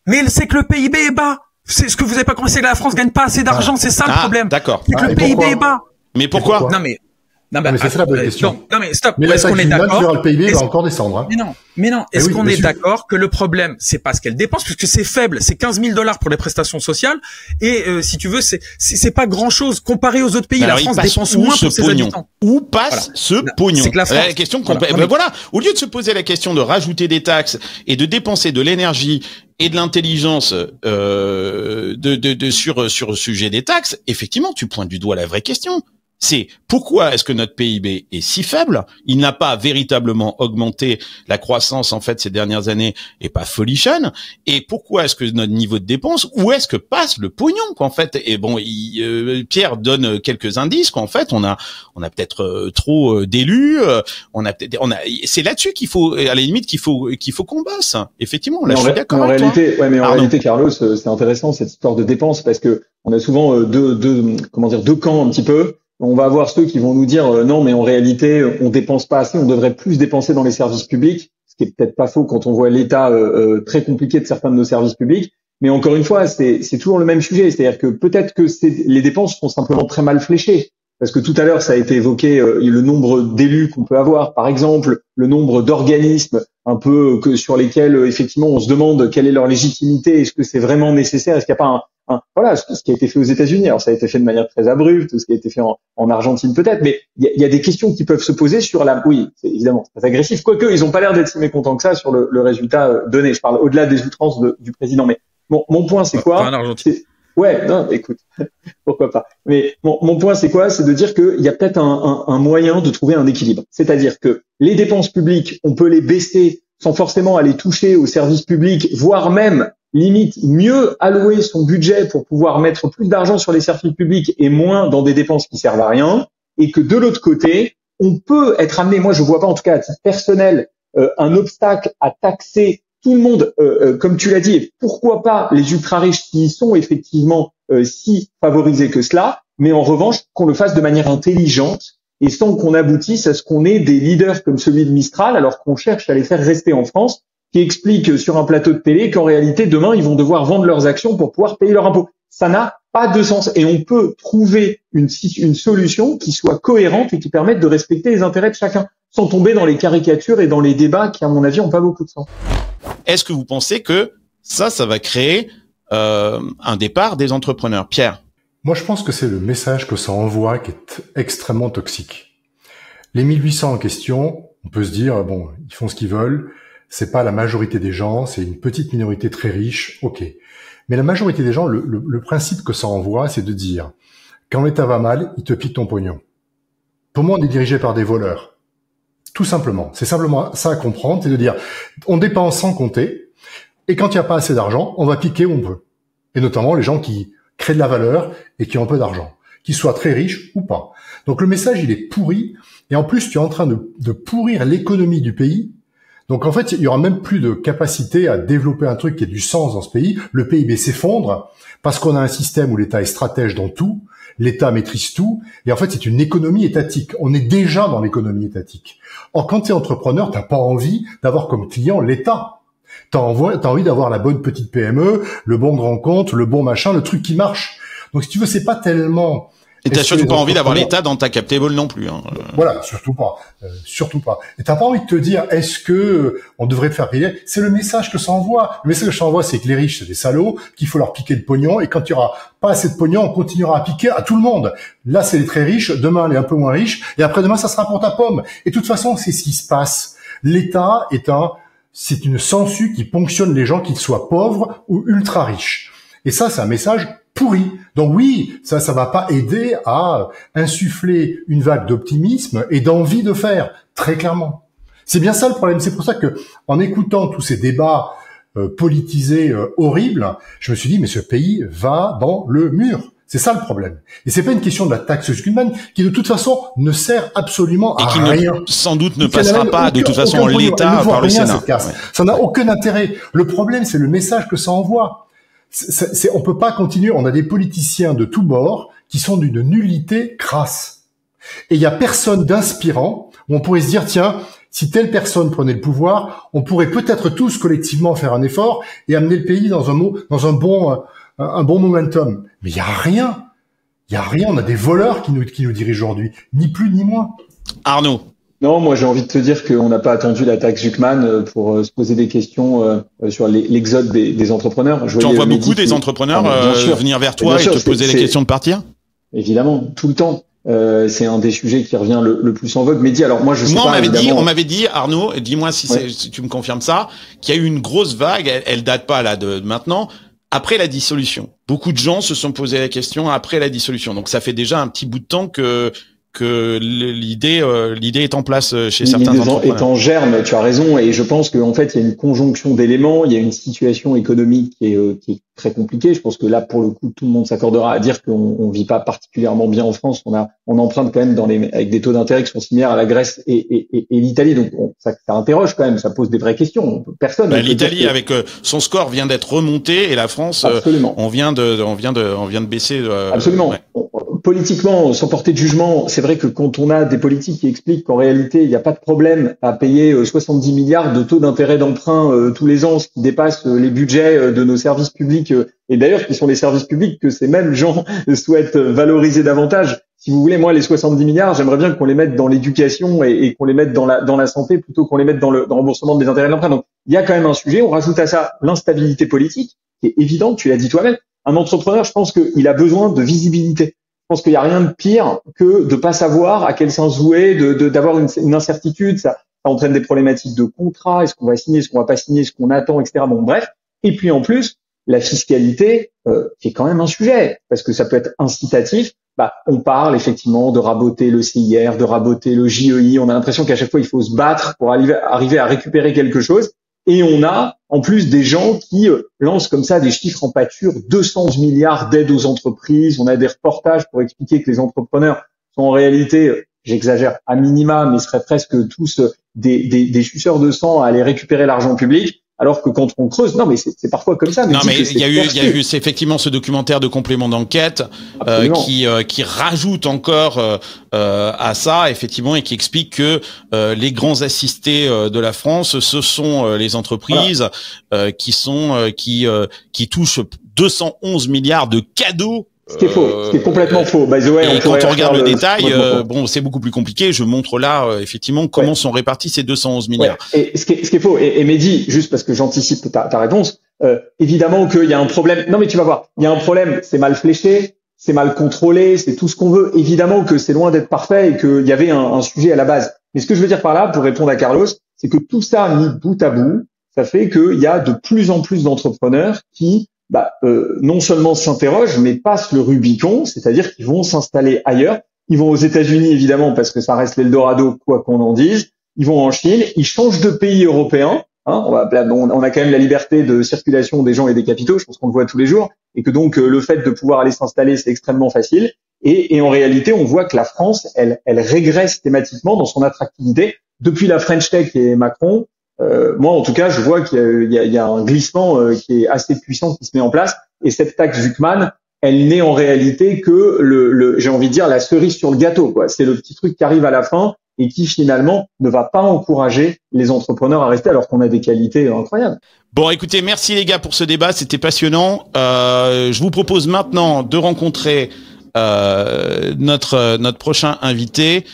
Mais c'est que le PIB est bas. C'est ce que vous avez pas compris, la France gagne pas assez d'argent, c'est ça le problème. D'accord. C'est que le PIB est bas. Mais pourquoi? Non, mais c'est ça la bonne question. Non, mais stop. Mais est-ce qu'on est d'accord? Le PIB va encore descendre, hein. Mais non. Est-ce qu'on est d'accord que le problème, c'est pas ce qu'elle dépense, puisque c'est faible, c'est 15 000 $ pour les prestations sociales, et si tu veux, c'est pas grand-chose comparé aux autres pays. Alors, la France dépense moins pour ses habitants. Où passe ce pognon? C'est que la France. La question voilà. Au lieu de se poser la question de rajouter des taxes et de dépenser de l'énergie et de l'intelligence sur le sujet des taxes, effectivement, tu pointes du doigt la vraie question. C'est pourquoi est-ce que notre PIB est si faible? Il n'a pas véritablement augmenté, la croissance en fait ces dernières années est pas folichonne. Et pourquoi est-ce que notre niveau de dépense, où est-ce que passe le pognon qu'en fait? Et bon, Pierre donne quelques indices qu'en fait on a peut-être trop d'élus, c'est là-dessus qu'il faut, à la limite qu'il faut qu'on bosse. Effectivement, là je suis d'accord avec toi. En réalité, Carlos, c'est intéressant cette histoire de dépenses parce que on a souvent deux camps un petit peu. On va avoir ceux qui vont nous dire non, mais en réalité, on dépense pas assez, on devrait plus dépenser dans les services publics, ce qui est peut-être pas faux quand on voit l'état très compliqué de certains de nos services publics. Mais encore une fois, c'est toujours le même sujet, c'est-à-dire que peut-être que les dépenses sont simplement très mal fléchées. Parce que tout à l'heure, ça a été évoqué le nombre d'élus qu'on peut avoir, par exemple, le nombre d'organismes un peu sur lesquels effectivement on se demande quelle est leur légitimité, est-ce que c'est vraiment nécessaire, est-ce qu'il n'y a pas voilà, ce qui a été fait aux États-Unis. Alors ça a été fait de manière très abrupte, ce qui a été fait en Argentine peut-être, mais il y a des questions qui peuvent se poser sur oui, c'est évidemment c'est agressif, quoique ils ont pas l'air d'être si mécontents que ça sur le résultat donné. Je parle au-delà des outrances du président, mais mon point c'est quoi? Ouais, non, écoute, pourquoi pas. Mais mon point, c'est quoi? C'est de dire qu'il y a peut-être un moyen de trouver un équilibre. C'est-à-dire que les dépenses publiques, on peut les baisser sans forcément aller toucher aux services publics, voire même, limite, mieux allouer son budget pour pouvoir mettre plus d'argent sur les services publics et moins dans des dépenses qui servent à rien. Et que de l'autre côté, on peut être amené, moi je vois pas en tout cas à titre personnel, un obstacle à taxer tout le monde, comme tu l'as dit, et pourquoi pas les ultra-riches qui sont effectivement si favorisés que cela, mais en revanche, qu'on le fasse de manière intelligente et sans qu'on aboutisse à ce qu'on ait des leaders comme celui de Mistral, alors qu'on cherche à les faire rester en France, qui expliquent sur un plateau de télé qu'en réalité, demain, ils vont devoir vendre leurs actions pour pouvoir payer leur impôt. Ça n'a pas de sens. Et on peut trouver une solution qui soit cohérente et qui permette de respecter les intérêts de chacun, sans tomber dans les caricatures et dans les débats qui, à mon avis, n'ont pas beaucoup de sens. Est-ce que vous pensez que ça va créer un départ des entrepreneurs? Pierre? Moi, je pense que c'est le message que ça envoie qui est extrêmement toxique. Les 1800 en question, on peut se dire, bon, ils font ce qu'ils veulent, c'est pas la majorité des gens, c'est une petite minorité très riche, ok. Mais la majorité des gens, le principe que ça envoie, c'est de dire, quand l'État va mal, il te pique ton pognon. Pour moi, on est dirigé par des voleurs. Tout simplement. C'est simplement ça à comprendre, c'est de dire, on dépense sans compter, et quand il n'y a pas assez d'argent, on va piquer où on peut. Et notamment les gens qui créent de la valeur et qui ont un peu d'argent, qu'ils soient très riches ou pas. Donc le message, il est pourri, et en plus, tu es en train de pourrir l'économie du pays. Donc en fait, il y aura même plus de capacité à développer un truc qui ait du sens dans ce pays. Le PIB s'effondre parce qu'on a un système où l'État est stratège dans tout, l'État maîtrise tout, et en fait, c'est une économie étatique. On est déjà dans l'économie étatique. Or, quand tu es entrepreneur, t'as pas envie d'avoir comme client l'État. T'as envie d'avoir la bonne petite PME, le bon grand compte, le bon machin, le truc qui marche. Donc si tu veux, c'est pas tellement... Et t'as surtout pas envie d'avoir l'État dans ta cap table non plus. Hein. Voilà, surtout pas. Et t'as pas envie de te dire, est-ce que on devrait te faire payer? C'est le message que ça envoie. Le message que ça envoie, c'est que les riches, c'est des salauds, qu'il faut leur piquer de pognon, et quand il y aura pas assez de pognon, on continuera à piquer à tout le monde. Là, c'est les très riches, demain, les un peu moins riches, et après-demain, ça sera pour ta pomme. Et de toute façon, c'est ce qui se passe. L'État c'est une sangsue qui ponctionne les gens, qu'ils soient pauvres ou ultra riches. Et ça, c'est un message pourri. Donc oui, ça va pas aider à insuffler une vague d'optimisme et d'envie de faire, très clairement. C'est bien ça le problème. C'est pour ça que, en écoutant tous ces débats politisés horribles, je me suis dit, mais ce pays va dans le mur. C'est ça le problème. Et c'est pas une question de la taxe Zuckerman qui de toute façon ne sert absolument à rien. Sans doute ne passera pas de toute façon l'État par le Sénat. Ça n'a aucun intérêt. Le problème, c'est le message que ça envoie. On peut pas continuer. On a des politiciens de tous bords qui sont d'une nullité crasse. Et il y a personne d'inspirant où on pourrait se dire, tiens, si telle personne prenait le pouvoir, on pourrait peut-être tous collectivement faire un effort et amener le pays dans un bon momentum. Mais il y a rien. On a des voleurs qui nous dirigent aujourd'hui. Ni plus ni moins. Arnaud. Non, moi j'ai envie de te dire qu'on n'a pas attendu la taxe Zuckerman pour se poser des questions sur l'exode des entrepreneurs. Tu en vois beaucoup des entrepreneurs venir vers toi et te poser les questions de partir? Évidemment, tout le temps. C'est un des sujets qui revient le plus en vogue. Mehdi, alors moi je sais pas. On m'avait dit, Arnaud, dis-moi si tu me confirmes ça, qu'il y a eu une grosse vague. Elle date pas là de maintenant. Après la dissolution, beaucoup de gens se sont posé la question après la dissolution. Donc ça fait déjà un petit bout de temps que l'idée est en place chez certains entrepreneurs. Est en germe, tu as raison, et je pense qu'en fait il y a une conjonction d'éléments, il y a une situation économique qui est très compliquée. Je pense que là pour le coup tout le monde s'accordera à dire qu'on vit pas particulièrement bien en France. On emprunte quand même avec des taux d'intérêt qui sont similaires à la Grèce et l'Italie, donc ça interroge quand même, ça pose des vraies questions. L'Italie avec son score vient d'être remonté et la France on vient de baisser. Absolument. Ouais. Politiquement, sans porter de jugement, c'est vrai que quand on a des politiques qui expliquent qu'en réalité, il n'y a pas de problème à payer 70 milliards de taux d'intérêt d'emprunt tous les ans, ce qui dépasse les budgets de nos services publics, et d'ailleurs qui sont les services publics que ces mêmes gens souhaitent valoriser davantage. Si vous voulez, moi, les 70 milliards, j'aimerais bien qu'on les mette dans l'éducation et qu'on les mette dans la santé plutôt qu'on les mette dans le remboursement des intérêts d'emprunt. Donc, il y a quand même un sujet. On rajoute à ça l'instabilité politique, qui est évidente, tu l'as dit toi-même. Un entrepreneur, je pense qu'il a besoin de visibilité. Je pense qu'il n'y a rien de pire que de pas savoir à quel sens vouer, d'avoir une incertitude. Ça entraîne des problématiques de contrat. Est-ce qu'on va signer, est-ce qu'on va pas signer, est-ce qu'on attend, etc. Bon, bref. Et puis en plus, la fiscalité, qui est quand même un sujet, parce que ça peut être incitatif. On parle effectivement de raboter le CIR, de raboter le JEI. On a l'impression qu'à chaque fois, il faut se battre pour arriver à récupérer quelque chose. Et on a en plus des gens qui lancent comme ça des chiffres en pâture, 200 milliards d'aides aux entreprises. On a des reportages pour expliquer que les entrepreneurs sont en réalité, j'exagère à minima, mais seraient presque tous des suceurs de sang à aller récupérer l'argent public. alors que quand on creuse, non, mais c'est parfois comme ça. Non, mais il y a eu c'est effectivement ce documentaire de complément d'enquête qui rajoute encore à ça, effectivement, et qui explique que les grands assistés de la France, ce sont les entreprises qui touchent 211 milliards de cadeaux. Ce qui est faux, ce qui est complètement faux. By the way, quand on regarde le détail, bon, c'est beaucoup plus compliqué. Je montre là, effectivement, comment sont répartis ces 211 milliards. Ouais. Et ce qui est faux. Et Mehdi, juste parce que j'anticipe ta réponse, évidemment qu'il y a un problème. Non, mais tu vas voir, il y a un problème. C'est mal fléché, c'est mal contrôlé, c'est tout ce qu'on veut. Évidemment que c'est loin d'être parfait et qu'il y avait un sujet à la base. Mais ce que je veux dire par là, pour répondre à Carlos, c'est que tout ça mis bout à bout, ça fait qu'il y a de plus en plus d'entrepreneurs qui non seulement s'interrogent, mais passent le Rubicon, c'est-à-dire qu'ils vont s'installer ailleurs. Ils vont aux États-Unis, évidemment, parce que ça reste l'Eldorado, quoi qu'on en dise. Ils vont en Chine, ils changent de pays européen. Hein, on a quand même la liberté de circulation des gens et des capitaux, je pense qu'on le voit tous les jours, et que donc le fait de pouvoir aller s'installer, c'est extrêmement facile. Et en réalité, on voit que la France, elle régresse thématiquement dans son attractivité. Depuis la French Tech et Macron, moi, en tout cas, je vois qu'il y a un glissement qui est assez puissant qui se met en place. Et cette taxe Zuckman, elle n'est en réalité que j'ai envie de dire, la cerise sur le gâteau, quoi. C'est le petit truc qui arrive à la fin et qui finalement ne va pas encourager les entrepreneurs à rester alors qu'on a des qualités incroyables. Bon, écoutez, merci les gars pour ce débat, c'était passionnant. Je vous propose maintenant de rencontrer notre prochain invité.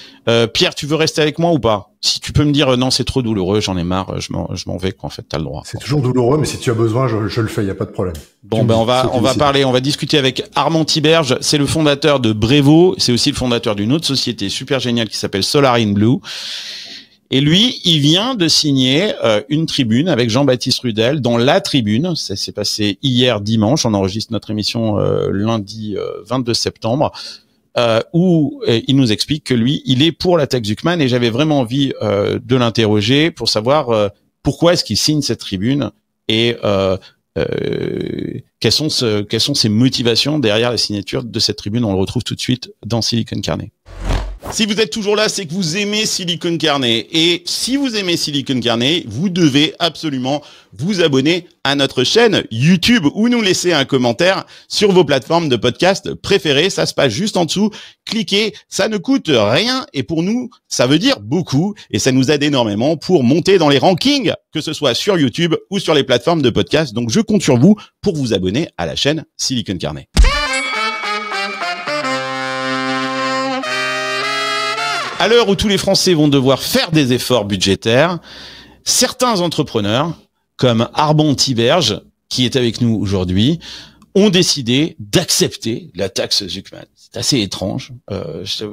Pierre, tu veux rester avec moi ou pas? Si tu peux me dire non, c'est trop douloureux, j'en ai marre, je m'en vais, quoi. En fait, t'as le droit. C'est toujours douloureux, mais si tu as besoin, je le fais, y a pas de problème. Bon, on va discuter avec Armand Tiberge. C'est le fondateur de Brevo. C'est aussi le fondateur d'une autre société super géniale qui s'appelle Solar in Blue. Et lui, il vient de signer une tribune avec Jean-Baptiste Rudel dans La Tribune. Ça s'est passé hier dimanche. On enregistre notre émission lundi 22 septembre. Où il nous explique que lui, il est pour la taxe Zuckman, et j'avais vraiment envie de l'interroger pour savoir pourquoi est-ce qu'il signe cette tribune et quelles sont ses motivations derrière la signature de cette tribune. On le retrouve tout de suite dans Silicon Carnet. Si vous êtes toujours là, c'est que vous aimez Silicon Carnet. Et si vous aimez Silicon Carnet, vous devez absolument vous abonner à notre chaîne YouTube ou nous laisser un commentaire sur vos plateformes de podcast préférées. Ça se passe juste en dessous. Cliquez, ça ne coûte rien. Et pour nous, ça veut dire beaucoup. Et ça nous aide énormément pour monter dans les rankings, que ce soit sur YouTube ou sur les plateformes de podcast. Donc, je compte sur vous pour vous abonner à la chaîne Silicon Carnet. À l'heure où tous les Français vont devoir faire des efforts budgétaires, certains entrepreneurs, comme Armand Tiberge, qui est avec nous aujourd'hui, ont décidé d'accepter la taxe Zuckman. C'est assez étrange.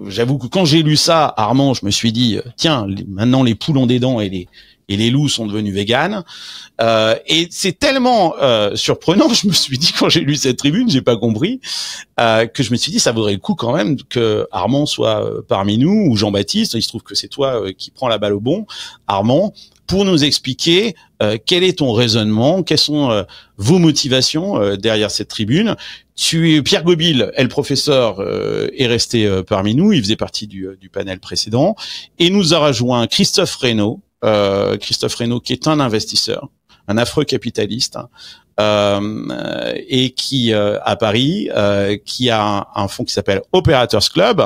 J'avoue que quand j'ai lu ça, Armand, je me suis dit, tiens, maintenant les poules ont des dents et les loups sont devenus véganes. Et c'est tellement surprenant, je me suis dit, quand j'ai lu cette tribune, j'ai pas compris, que je me suis dit, ça vaudrait le coup quand même que Armand soit parmi nous, ou Jean-Baptiste. Il se trouve que c'est toi qui prends la balle au bon, Armand, pour nous expliquer quel est ton raisonnement, quelles sont vos motivations derrière cette tribune. Pierre Gobil, le professeur, est resté parmi nous, il faisait partie du panel précédent, et nous a rejoint Christophe Reynaud, qui est un investisseur, un affreux capitaliste, et qui à Paris, qui a un fonds qui s'appelle Operators Club,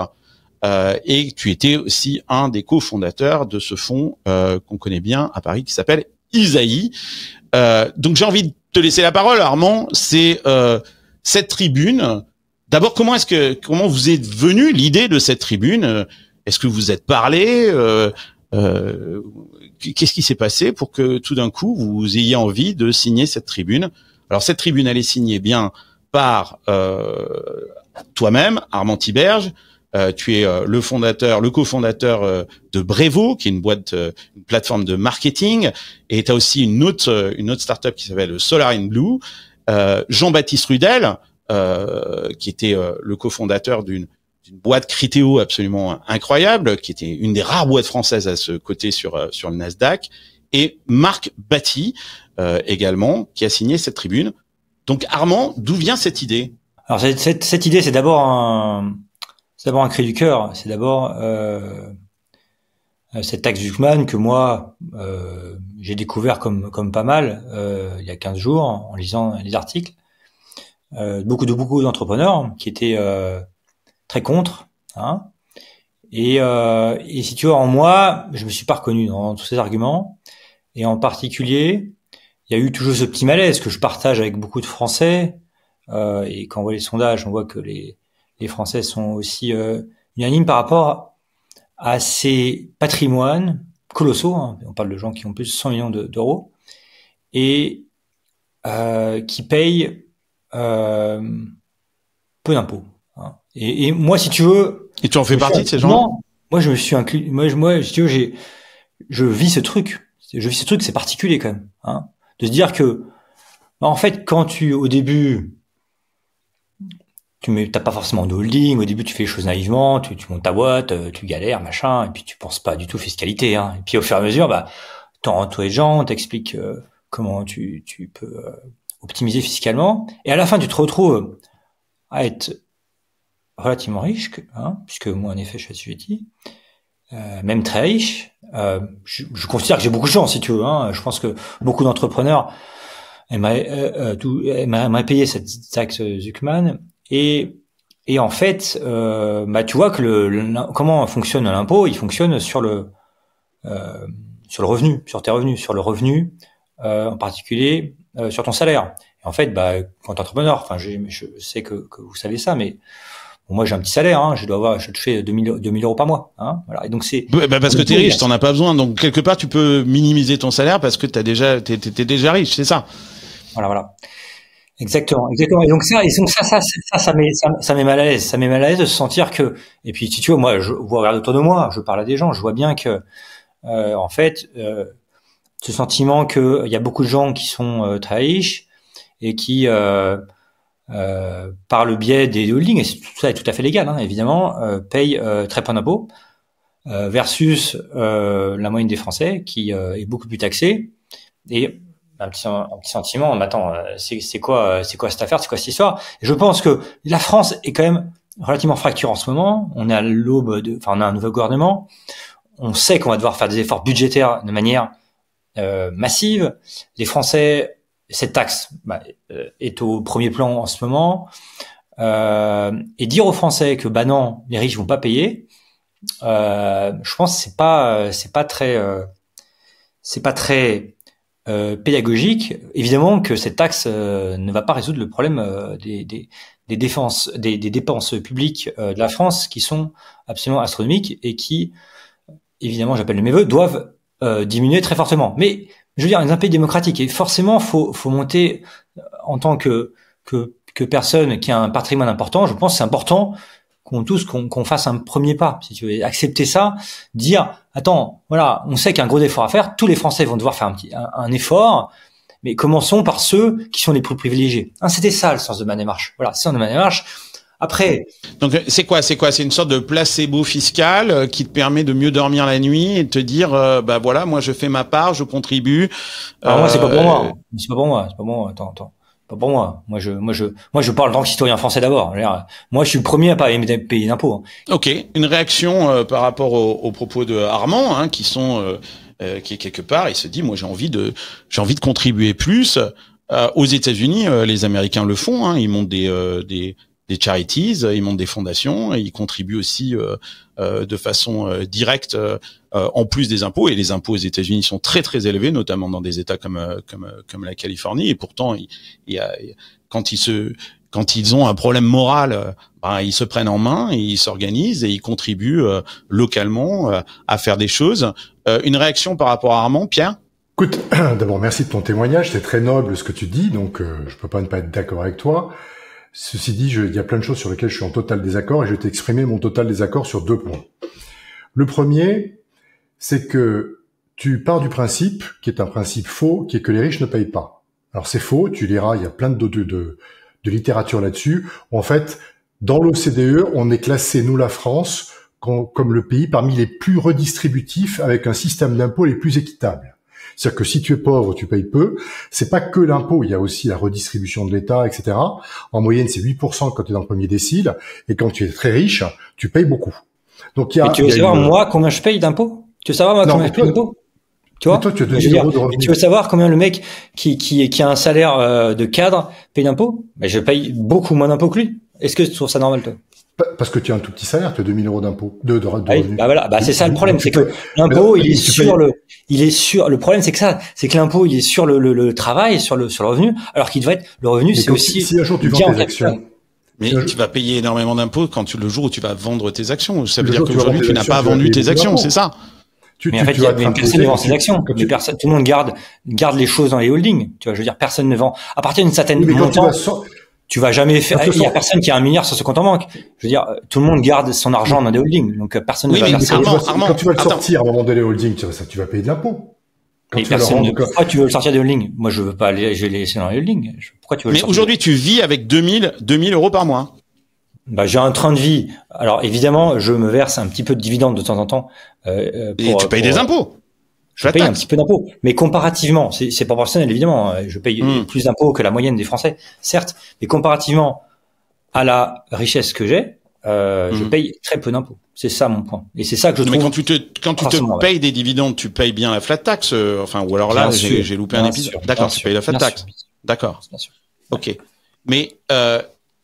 et tu étais aussi un des cofondateurs de ce fonds qu'on connaît bien à Paris, qui s'appelle Isaïe. Donc j'ai envie de te laisser la parole, Armand. C'est cette tribune. D'abord, comment vous êtes venu l'idée de cette tribune? Est-ce que vous êtes parlé? Qu'est-ce qui s'est passé pour que tout d'un coup vous ayez envie de signer cette tribune? Alors cette tribune, elle est signée bien par toi-même, Armand Tiberge. Tu es le cofondateur de Brevo, qui est une plateforme de marketing, et tu as aussi une autre startup qui s'appelle Solar in Blue. Jean-Baptiste Rudel, qui était le cofondateur d'une boîte Criteo absolument incroyable, qui était une des rares boîtes françaises à ce côté sur le Nasdaq, et Marc Batty également, qui a signé cette tribune. Donc Armand, d'où vient cette idée? Alors cette idée, c'est d'abord un cri du cœur. C'est d'abord cette taxe Zuckman que moi j'ai découvert comme pas mal il y a 15 jours en lisant les articles beaucoup d'entrepreneurs qui étaient très contre, hein. Et si tu vois, en moi, je me suis pas reconnu dans tous ces arguments. Et en particulier, il y a eu toujours ce petit malaise que je partage avec beaucoup de Français. Et quand on voit les sondages, on voit que les Français sont aussi unanimes par rapport à ces patrimoines colossaux, hein. On parle de gens qui ont plus de 100 millions d'euros et qui payent peu d'impôts, hein. Et moi, si tu veux... Et tu en fais partie de ces gens-là? Non, moi je me suis inclus. Moi, si tu veux, je vis ce truc. C'est particulier quand même, hein, de se dire que, en fait, quand au début, t'as pas forcément de holding. Au début, tu fais les choses naïvement, tu montes ta boîte, tu galères, machin, et puis tu penses pas du tout fiscalité, hein. Et puis au fur et à mesure, t'entoures les gens, t'expliques comment tu peux optimiser fiscalement. Et à la fin, tu te retrouves à être relativement riche, hein, puisque moi, en effet, je suis assujetti, même très riche. Je considère que j'ai beaucoup de chance, si tu veux, hein. Je pense que beaucoup d'entrepreneurs aimeraient payer cette taxe Zuckman. Et en fait, tu vois que comment fonctionne l'impôt? Il fonctionne sur le revenu, sur tes revenus, sur le revenu, en particulier sur ton salaire. Et en fait, quand t'es entrepreneur, enfin, je sais que vous savez ça, mais bon, moi j'ai un petit salaire, hein, je fais 2000 euros par mois, hein, voilà. Et donc c'est parce que t'es riche, t'en as pas besoin. Donc quelque part, tu peux minimiser ton salaire parce que t'es déjà riche, c'est ça. Voilà. Exactement. Et donc ça met mal à l'aise. Ça met mal à l'aise de se sentir que, et puis si tu vois, moi, je regarde autour de moi, je parle à des gens, je vois bien que, en fait, ce sentiment que il y a beaucoup de gens qui sont très riches et qui, par le biais des holdings, et tout ça est tout à fait légal, hein, évidemment, payent très peu d'impôts, versus la moyenne des Français qui est beaucoup plus taxée. Et un petit sentiment, mais attends, c'est quoi cette affaire, c'est quoi cette histoire? Et je pense que la France est quand même relativement fracturée en ce moment. On est à l'aube on a un nouveau gouvernement. On sait qu'on va devoir faire des efforts budgétaires de manière massive. Les Français, cette taxe est au premier plan en ce moment. Et dire aux Français que non, les riches vont pas payer, je pense que c'est pas très pédagogique. Évidemment que cette taxe ne va pas résoudre le problème des dépenses publiques de la France qui sont absolument astronomiques et qui, évidemment, j'appelle de mes vœux, doivent diminuer très fortement. Mais je veux dire, dans un pays démocratique, et forcément, faut monter en tant que personne qui a un patrimoine important. Je pense que c'est important qu'on fasse un premier pas, si tu veux, accepter ça, dire, attends, voilà, on sait qu'il y a un gros effort à faire, tous les Français vont devoir faire un effort, mais commençons par ceux qui sont les plus privilégiés. Hein, c'était ça le sens de ma démarche. Voilà, c'est le sens de ma démarche. Après. Donc, c'est quoi? C'est une sorte de placebo fiscal qui te permet de mieux dormir la nuit et de te dire, voilà, moi, je fais ma part, je contribue. Alors, moi, c'est pas pour moi. C'est pas pour moi. Attends. Pas pour moi. Moi, je parle en tant que citoyen français d'abord. Moi, je suis le premier à pas payer d'impôts, hein. Ok. Une réaction par rapport aux propos de Armand, hein, qui est quelque part, il se dit, moi, j'ai envie de contribuer plus. Aux États-Unis, les Américains le font, hein, ils montent des charities, ils montent des fondations, et ils contribuent aussi de façon directe en plus des impôts. Et les impôts aux États-Unis sont très très élevés, notamment dans des États comme la Californie. Et pourtant, quand ils ont un problème moral, ils se prennent en main et ils s'organisent et ils contribuent localement à faire des choses. Une réaction par rapport à Armand, Pierre? Écoute, d'abord merci de ton témoignage, c'est très noble ce que tu dis, donc je peux pas ne pas être d'accord avec toi. Ceci dit, il y a plein de choses sur lesquelles je suis en total désaccord et je vais t'exprimer mon total désaccord sur 2 points. Le premier, c'est que tu pars du principe, qui est un principe faux, qui est que les riches ne payent pas. Alors c'est faux, tu liras, il y a plein de littérature là-dessus. En fait, dans l'OCDE, on est classé, nous la France, comme le pays parmi les plus redistributifs avec un système d'impôt les plus équitables. C'est-à-dire que si tu es pauvre, tu payes peu. C'est pas que l'impôt, il y a aussi la redistribution de l'État, etc. En moyenne, c'est 8% quand tu es dans le premier décile, et quand tu es très riche, tu payes beaucoup. Donc tu veux savoir moi combien je paye d'impôts? Tu veux savoir moi combien je paye d'impôts? Tu vois? Mais toi, tu as Je veux 2000 dire, euros de revenus. tu veux savoir combien le mec qui a un salaire de cadre paye d'impôts? Ben, je paye beaucoup moins d'impôts que lui. Est-ce que tu trouves ça normal, toi? Parce que tu as un tout petit salaire, tu as 2000 euros d'impôts, de Oui, revenus. bah voilà, bah c'est ça le problème, Donc, c'est tu que peux- l'impôt, Mais non, il est sur, le problème c'est que l'impôt, il est sur le travail, sur le revenu, alors qu'il devrait être, le revenu, Mais c'est aussi, si un jour tu bien vends en tes capital. actions, Mais si un jour- tu vas payer énormément d'impôts le jour où tu vas vendre tes actions. Ça veut Le dire jour où tu vas qu'aujourd'hui, vendre tu tes n'as actions, pas tu vas vendu payer tes beaucoup actions, d'impôts. c'est ça? Mais en fait, tu vas te personne ne vend ses imposer, actions. quand Mais tu- personne, tout le monde garde les choses dans les holdings. Tu vois, je veux dire, personne ne vend. À partir d'une certaine Oui, mais quand tu montant, vas tu vas jamais faire, Quand tu il y a sors- personne qui a 1 milliard sur ce compte en banque. Je veux dire, tout le monde garde son argent dans des holdings. Donc, personne Oui, ne va mais faire ça. Armand, quand tu vas le attends. sortir à un moment donné au holding, tu vas payer de l'impôt. Quand Et tu vas le personne rendre, ne, pourquoi tu veux le sortir des holdings? Moi, je veux pas aller, je vais les laisser dans les holdings. Pourquoi tu veux le Mais sortir? aujourd'hui, tu vis avec 2000 euros par mois. Bah, j'ai un train de vie. Alors, évidemment, je me verse un petit peu de dividendes de temps en temps, Et tu payes des impôts. Je paye un petit peu d'impôts, mais comparativement, c'est proportionnel évidemment. Je paye plus d'impôts que la moyenne des Français, certes, mais comparativement à la richesse que j'ai, je paye très peu d'impôts. C'est ça mon point. Et c'est ça que je trouve. Mais quand tu te payes des dividendes, tu payes bien la flat tax, ou alors là, j'ai loupé un épisode. D'accord, tu payes la flat tax. D'accord. Ok. Mais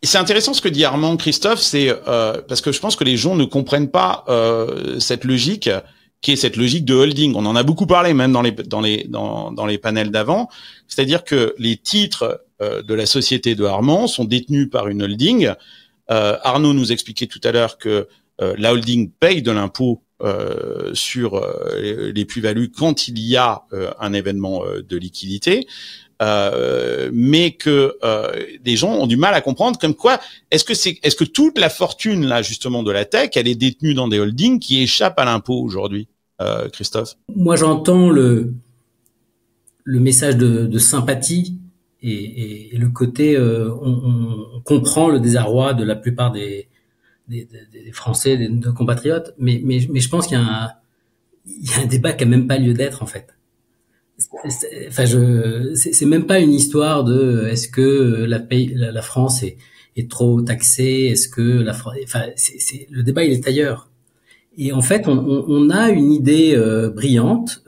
c'est intéressant ce que dit Armand, Christophe, c'est parce que je pense que les gens ne comprennent pas cette logique, qui est cette logique de holding. On en a beaucoup parlé même dans les panels d'avant. C'est-à-dire que les titres de la société de Armand sont détenus par une holding. Arnaud nous expliquait tout à l'heure que la holding paye de l'impôt sur les plus-values quand il y a un événement de liquidité. Mais que des gens ont du mal à comprendre, comme quoi est-ce que toute la fortune là justement de la tech, elle est détenue dans des holdings qui échappent à l'impôt aujourd'hui, Christophe? Moi, j'entends le message de sympathie et le côté on comprend le désarroi de la plupart des Français, de compatriotes, mais je pense qu'il y a un débat qui a même pas lieu d'être en fait. C'est même pas une histoire de est-ce que la France est trop taxée, est-ce que le débat il est ailleurs. Et en fait, on a une idée brillante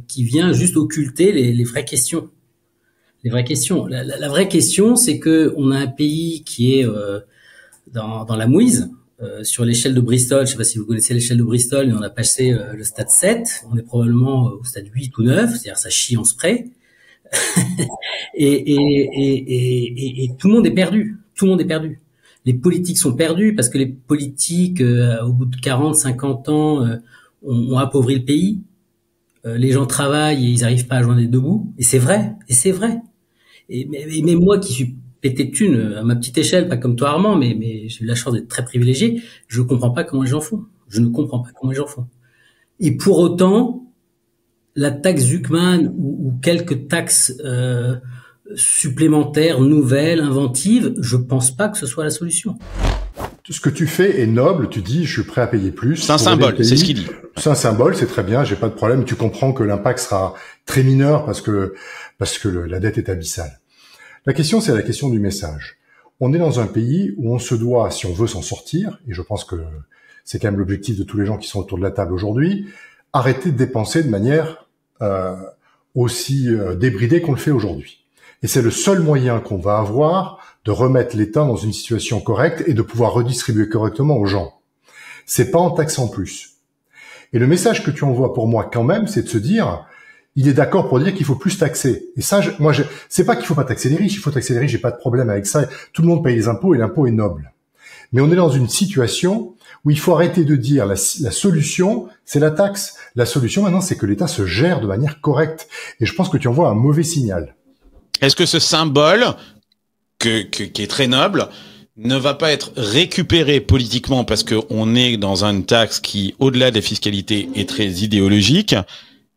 qui vient juste occulter les vraies questions. Les vraies questions. La vraie question, c'est que on a un pays qui est dans la mouise. Sur l'échelle de Bristol, je sais pas si vous connaissez l'échelle de Bristol, mais on a passé le stade 7, on est probablement au stade 8 ou 9, c'est-à-dire ça chie en spray. et tout le monde est perdu. Tout le monde est perdu. Les politiques sont perdus parce que les politiques, au bout de 40, 50 ans, ont appauvri le pays. Les gens travaillent et ils n'arrivent pas à joindre les deux bouts. Et c'est vrai. Et c'est vrai. Et même moi qui suis pété de thunes à ma petite échelle, pas comme toi Armand, mais j'ai eu la chance d'être très privilégié, je comprends pas comment les gens font. Je ne comprends pas comment les gens font. Et pour autant, la taxe Zuckman ou quelques taxes supplémentaires, nouvelles, inventives, je pense pas que ce soit la solution. Ce que tu fais est noble, tu dis je suis prêt à payer plus. C'est un symbole, c'est ce qu'il dit. C'est un symbole, c'est très bien, j'ai pas de problème, tu comprends que l'impact sera très mineur parce que la dette est abyssale. La question, c'est la question du message. On est dans un pays où on se doit, si on veut s'en sortir, et je pense que c'est quand même l'objectif de tous les gens qui sont autour de la table aujourd'hui, arrêter de dépenser de manière aussi débridée qu'on le fait aujourd'hui. Et c'est le seul moyen qu'on va avoir de remettre l'État dans une situation correcte et de pouvoir redistribuer correctement aux gens. C'est pas en taxant plus. Et le message que tu envoies pour moi quand même, c'est de se dire, il est d'accord pour dire qu'il faut plus taxer. Et ça, c'est pas qu'il faut pas taxer les riches, il faut taxer les riches, j'ai pas de problème avec ça. Tout le monde paye les impôts et l'impôt est noble. Mais on est dans une situation où il faut arrêter de dire la solution, c'est la taxe. La solution maintenant, c'est que l'État se gère de manière correcte. Et je pense que tu envoies un mauvais signal. Est-ce que ce symbole, qui est très noble, ne va pas être récupéré politiquement parce qu'on est dans une taxe qui, au-delà de la fiscalité, est très idéologique,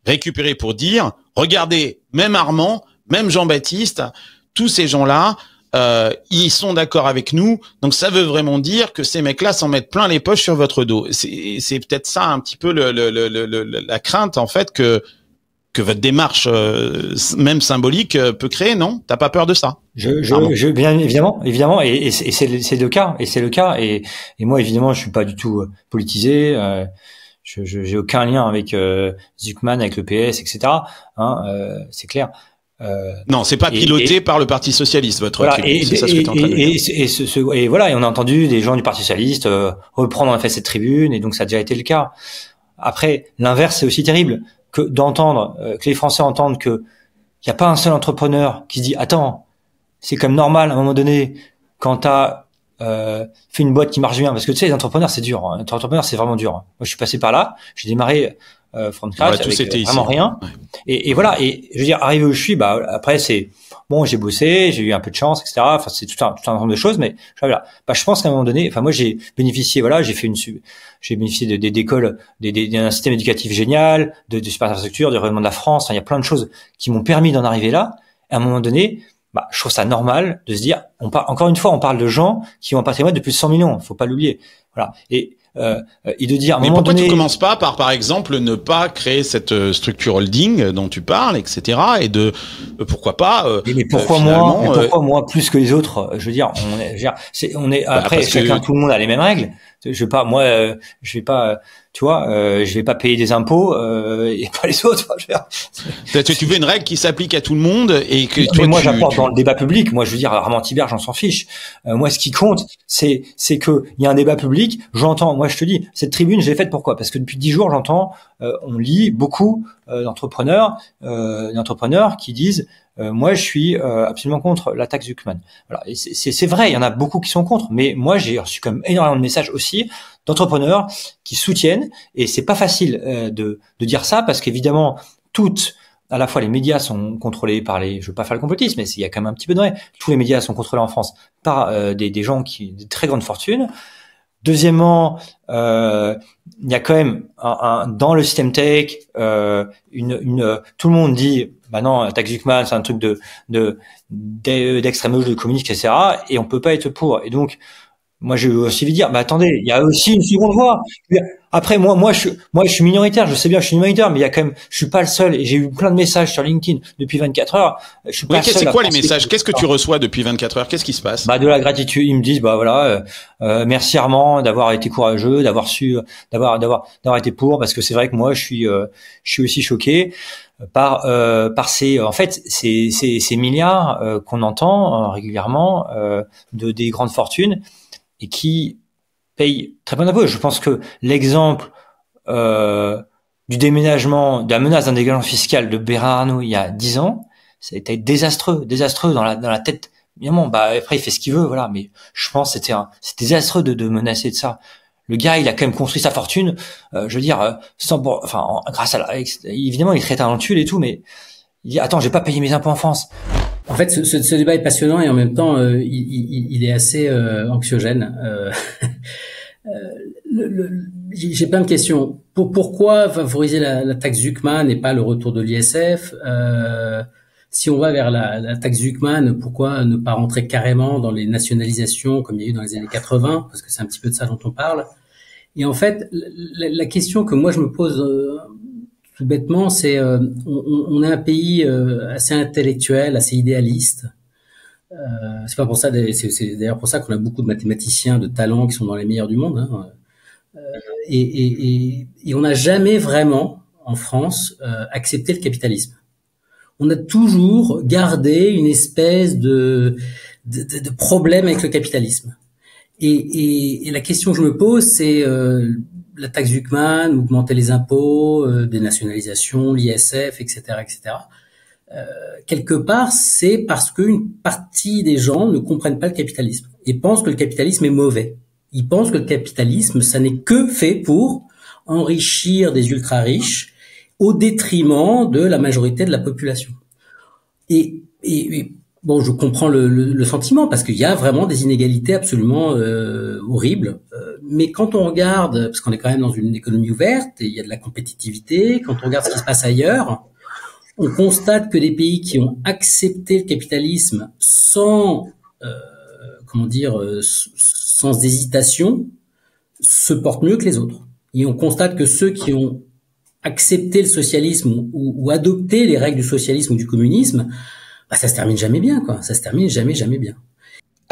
récupéré pour dire, regardez, même Armand, même Jean-Baptiste, tous ces gens-là, ils sont d'accord avec nous, donc ça veut vraiment dire que ces mecs-là s'en mettent plein les poches sur votre dos. C'est peut-être ça un petit peu la crainte en fait que votre démarche, même symbolique, peut créer, non? T'as pas peur de ça? Je bien évidemment, et c'est le cas, et moi évidemment, je suis pas du tout politisé. j'ai aucun lien avec Zuckman, avec le PS, etc. C'est clair. Non, c'est pas piloté par le Parti socialiste, votre voilà, tribune. C'est ça ce que tu es en train de dire. Et voilà, et on a entendu des gens du Parti socialiste reprendre en effet cette tribune, et donc ça a déjà été le cas. Après, l'inverse, c'est aussi terrible que d'entendre que les Français entendent que il y a pas un seul entrepreneur qui se dit attends, c'est comme normal à un moment donné quand t'as fait une boîte qui marche bien, parce que tu sais, les entrepreneurs c'est dur. Hein. Être entrepreneur c'est vraiment dur. Moi je suis passé par là, j'ai démarré from scratch avec vraiment rien. Ouais. Et voilà. Et je veux dire, arrivé où je suis, bah après c'est bon, j'ai bossé, j'ai eu un peu de chance, etc. Enfin c'est tout un ensemble de choses, mais voilà. Bah je pense qu'à un moment donné, enfin moi j'ai bénéficié, voilà, j'ai bénéficié d'écoles, d'un système éducatif génial, de super infrastructures, du rayonnement de la France. Enfin, il y a plein de choses qui m'ont permis d'en arriver là. Et à un moment donné, bah je trouve ça normal de se dire, encore une fois, on parle de gens qui ont un patrimoine de plus de 100 millions. Faut pas l'oublier. Voilà. Et de dire, à un mais moment pourquoi donné, tu commences pas par exemple, ne pas créer cette structure holding dont tu parles, etc. Et de pourquoi pas mais pourquoi moi plus que les autres? Je veux dire, on est après chacun, tout le monde a les mêmes règles. Je vais pas, moi, je vais pas, tu vois, je vais pas payer des impôts et pas les autres. Tu veux une règle qui s'applique à tout le monde et que toi, moi j'apporte dans le débat public. Moi, je veux dire, Armand Thibert, j'en s'en fiche. Moi, ce qui compte, c'est que il y a un débat public. J'entends. Moi, je te dis, cette tribune, je l'ai faite pourquoi? Parce que depuis 10 jours, j'entends, on lit beaucoup d'entrepreneurs qui disent. Moi, je suis absolument contre la taxe Zuckman. Voilà, et c'est vrai, il y en a beaucoup qui sont contre, mais moi, j'ai reçu comme énormément de messages aussi d'entrepreneurs qui soutiennent. Et c'est pas facile de dire ça parce qu'évidemment, à la fois les médias sont contrôlés par je veux pas faire le complotisme, mais il y a quand même un petit peu de vrai. Tous les médias sont contrôlés en France par des gens qui de très grande fortune. Deuxièmement, il y a quand même dans le système tech, tout le monde dit, bah non, taxe Zuckman, c'est un truc d'extrême gauche, de communiste, etc. Et on peut pas être pour. Et donc, moi, je veux aussi lui dire, bah attendez, il y a aussi une seconde voie. Après, moi, je suis minoritaire, je sais bien, je suis minoritaire, mais il y a quand même, je suis pas le seul, et j'ai eu plein de messages sur LinkedIn depuis 24 heures. Je suis pas le seul. C'est quoi les messages? Qu'est-ce que tu reçois depuis 24 heures? Qu'est-ce qui se passe? Bah, de la gratitude. Ils me disent, bah voilà, merci Armand d'avoir été courageux, d'avoir été pour, parce que c'est vrai que moi, je suis aussi choqué par ces milliards qu'on entend régulièrement des grandes fortunes et qui payent très peu d'impôts. Je pense que l'exemple du déménagement, de la menace d'un dégagement fiscal de Bernard Arnault il y a 10 ans, ça a été désastreux dans la tête. Évidemment, bah après il fait ce qu'il veut, voilà. Mais je pense que c'était désastreux de menacer de ça. Le gars, il a quand même construit sa fortune, je veux dire, grâce à évidemment, il est très talentueux et tout, mais il dit, attends, j'ai pas payé mes impôts en France. En fait, ce débat est passionnant et en même temps, il est assez anxiogène. J'ai plein de questions. Pourquoi favoriser la taxe Zuckman et pas le retour de l'ISF? Si on va vers la taxe Zuckman, pourquoi ne pas rentrer carrément dans les nationalisations comme il y a eu dans les années 80? Parce que c'est un petit peu de ça dont on parle. Et en fait, la question que moi je me pose tout bêtement, c'est on est un pays assez intellectuel, assez idéaliste. C'est pas pour ça, c'est d'ailleurs pour ça qu'on a beaucoup de mathématiciens de talent qui sont dans les meilleurs du monde. Hein. Et on n'a jamais vraiment en France accepté le capitalisme. On a toujours gardé une espèce de problème avec le capitalisme. Et la question que je me pose, c'est la taxe Zuckman, augmenter les impôts, des nationalisations, l'ISF, etc., etc. Quelque part, c'est parce qu'une partie des gens ne comprennent pas le capitalisme et pensent que le capitalisme est mauvais. Ils pensent que le capitalisme, ça n'est que fait pour enrichir des ultra-riches au détriment de la majorité de la population. Et bon, je comprends le sentiment parce qu'il y a vraiment des inégalités absolument horribles. Mais quand on regarde, parce qu'on est quand même dans une économie ouverte et il y a de la compétitivité, quand on regarde ce qui se passe ailleurs, on constate que des pays qui ont accepté le capitalisme sans hésitation se portent mieux que les autres. Et on constate que ceux qui ont accepté le socialisme ou adopté les règles du socialisme ou du communisme, bah, ça se termine jamais bien, quoi. Ça se termine jamais bien.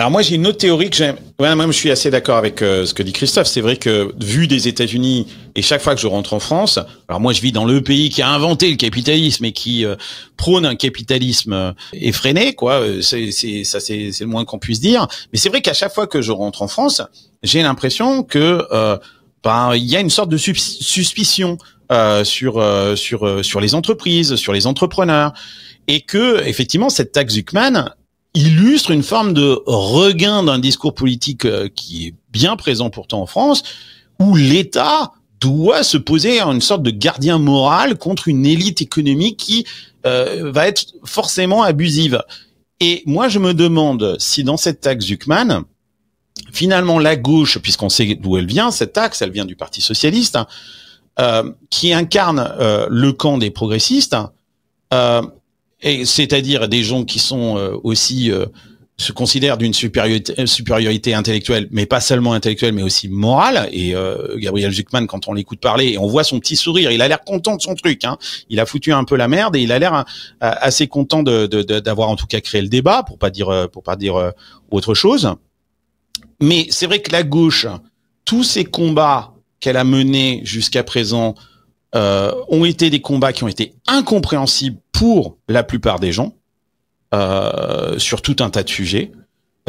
Alors moi j'ai une autre théorie que j'aime. Ouais, moi je suis assez d'accord avec ce que dit Christophe. C'est vrai que vu des États-Unis et chaque fois que je rentre en France, alors moi je vis dans le pays qui a inventé le capitalisme et qui prône un capitalisme effréné, quoi. C'est le moins qu'on puisse dire. Mais c'est vrai qu'à chaque fois que je rentre en France, j'ai l'impression que il y a une sorte de suspicion sur les entreprises, sur les entrepreneurs, et que effectivement cette taxe Zuckman illustre une forme de regain d'un discours politique qui est bien présent pourtant en France, où l'État doit se poser en une sorte de gardien moral contre une élite économique qui va être forcément abusive. Et moi, je me demande si dans cette taxe Zuckman, finalement la gauche, puisqu'on sait d'où elle vient, cette taxe, elle vient du Parti socialiste, qui incarne le camp des progressistes, et c'est-à-dire des gens qui sont aussi se considèrent d'une supériorité intellectuelle, mais pas seulement intellectuelle, mais aussi morale. Et Gabriel Zuckman, quand on l'écoute parler, et on voit son petit sourire, il a l'air content de son truc. Hein. Il a foutu un peu la merde et il a l'air assez content d'avoir en tout cas créé le débat, pour pas dire autre chose. Mais c'est vrai que la gauche, tous ces combats qu'elle a menés jusqu'à présent ont été des combats qui ont été incompréhensibles pour la plupart des gens, sur tout un tas de sujets.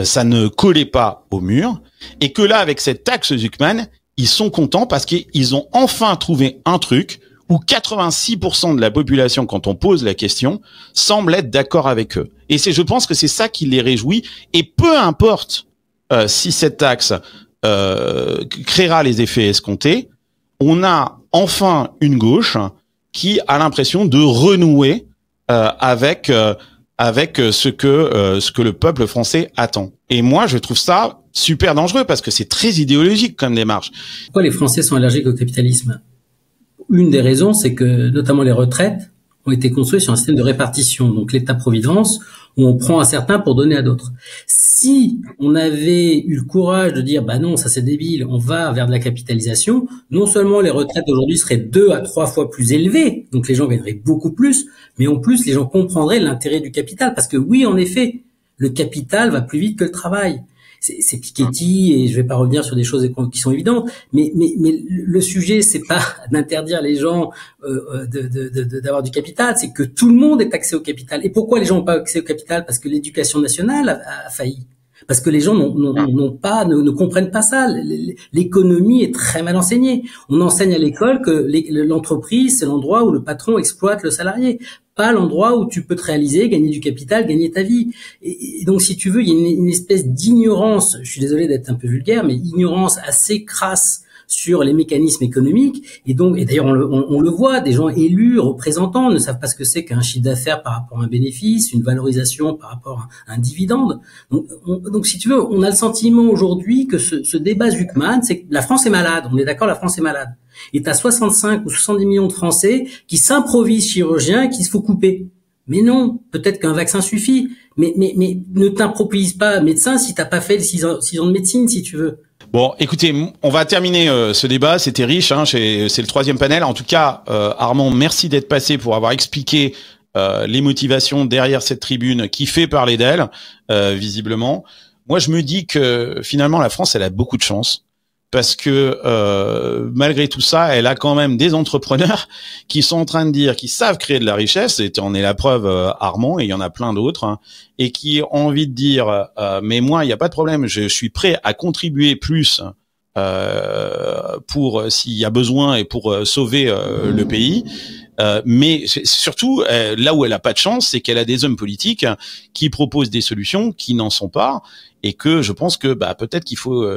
Ça ne collait pas au mur. Et que là, avec cette taxe Zuckman, ils sont contents parce qu'ils ont enfin trouvé un truc où 86% de la population, quand on pose la question, semble être d'accord avec eux. Et je pense que c'est ça qui les réjouit. Et peu importe si cette taxe créera les effets escomptés, on a enfin une gauche qui a l'impression de renouer avec ce que le peuple français attend. Et moi, je trouve ça super dangereux parce que c'est très idéologique comme démarche. Pourquoi les Français sont allergiques au capitalisme? Une des raisons, c'est que notamment les retraites ont été construites sur un système de répartition, donc l'État-providence, où on prend à certains pour donner à d'autres. Si on avait eu le courage de dire, bah non, ça c'est débile, on va vers de la capitalisation, non seulement les retraites aujourd'hui seraient 2 à 3 fois plus élevées, donc les gens gagneraient beaucoup plus, mais en plus les gens comprendraient l'intérêt du capital, parce que oui, en effet, le capital va plus vite que le travail. C'est Piketty, et je vais pas revenir sur des choses qui sont évidentes, mais le sujet, c'est pas d'interdire les gens d'avoir du capital, c'est que tout le monde est accès au capital. Et pourquoi les gens n'ont pas accès au capital? Parce que l'éducation nationale a failli. Parce que les gens ne comprennent pas ça. L'économie est très mal enseignée. On enseigne à l'école que l'entreprise, c'est l'endroit où le patron exploite le salarié, pas l'endroit où tu peux te réaliser, gagner du capital, gagner ta vie. Et donc, si tu veux, il y a une espèce d'ignorance, je suis désolé d'être un peu vulgaire, mais ignorance assez crasse sur les mécanismes économiques. Et d'ailleurs, on le voit, des gens élus, représentants, ne savent pas ce que c'est qu'un chiffre d'affaires par rapport à un bénéfice, une valorisation par rapport à un dividende. Donc, si tu veux, on a le sentiment aujourd'hui que ce débat Zuckman, c'est que la France est malade. On est d'accord, la France est malade. Et t'as 65 ou 70 millions de Français qui s'improvisent chirurgiens et qui se font couper. Mais non, peut-être qu'un vaccin suffit. Mais ne t'improvise pas médecin si t'as pas fait les 6 ans de médecine, si tu veux. Bon, écoutez, on va terminer ce débat. C'était riche, hein, c'est le 3e panel. En tout cas, Armand, merci d'être passé pour avoir expliqué les motivations derrière cette tribune qui fait parler d'elle, visiblement. Moi, je me dis que finalement, la France, elle a beaucoup de chance. Parce que malgré tout ça, elle a quand même des entrepreneurs qui sont en train de dire qu'ils savent créer de la richesse, et en est la preuve Armand, et il y en a plein d'autres, hein, et qui ont envie de dire mais moi, il n'y a pas de problème, je suis prêt à contribuer plus pour s'il y a besoin et pour sauver le pays. Mais surtout, là où elle a pas de chance, c'est qu'elle a des hommes politiques qui proposent des solutions qui n'en sont pas, et que je pense que peut-être qu'il faut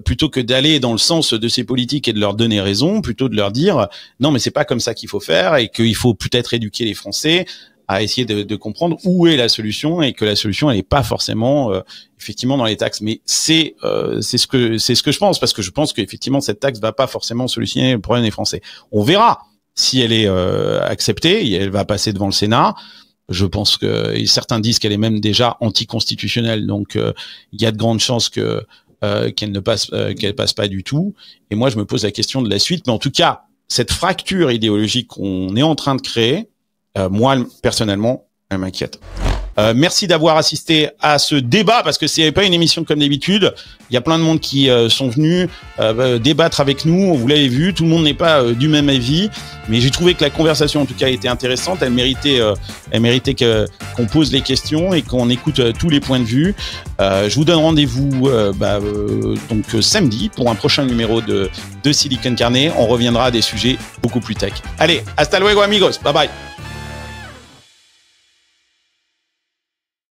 plutôt que d'aller dans le sens de ces politiques et de leur donner raison, plutôt de leur dire non mais c'est pas comme ça qu'il faut faire, et qu'il faut peut-être éduquer les Français à essayer de comprendre où est la solution, et que la solution elle est pas forcément effectivement dans les taxes. Mais c'est ce que je pense, parce que je pense qu'effectivement cette taxe va pas forcément solutionner le problème des Français. On verra si elle est acceptée, et elle va passer devant le Sénat. Je pense que certains disent qu'elle est même déjà anticonstitutionnelle, donc il y a de grandes chances que qu'elle passe pas du tout. Et moi, je me pose la question de la suite. Mais en tout cas, cette fracture idéologique qu'on est en train de créer, moi, personnellement, elle m'inquiète. Merci d'avoir assisté à ce débat, parce que c'est pas une émission comme d'habitude. Il y a plein de monde qui sont venus débattre avec nous. Vous l'avez vu, tout le monde n'est pas du même avis, mais j'ai trouvé que la conversation en tout cas était intéressante. Elle méritait qu'on pose les questions et qu'on écoute tous les points de vue. Je vous donne rendez-vous donc samedi pour un prochain numéro de Silicon Carnet. On reviendra à des sujets beaucoup plus tech. Allez, hasta luego amigos, bye bye.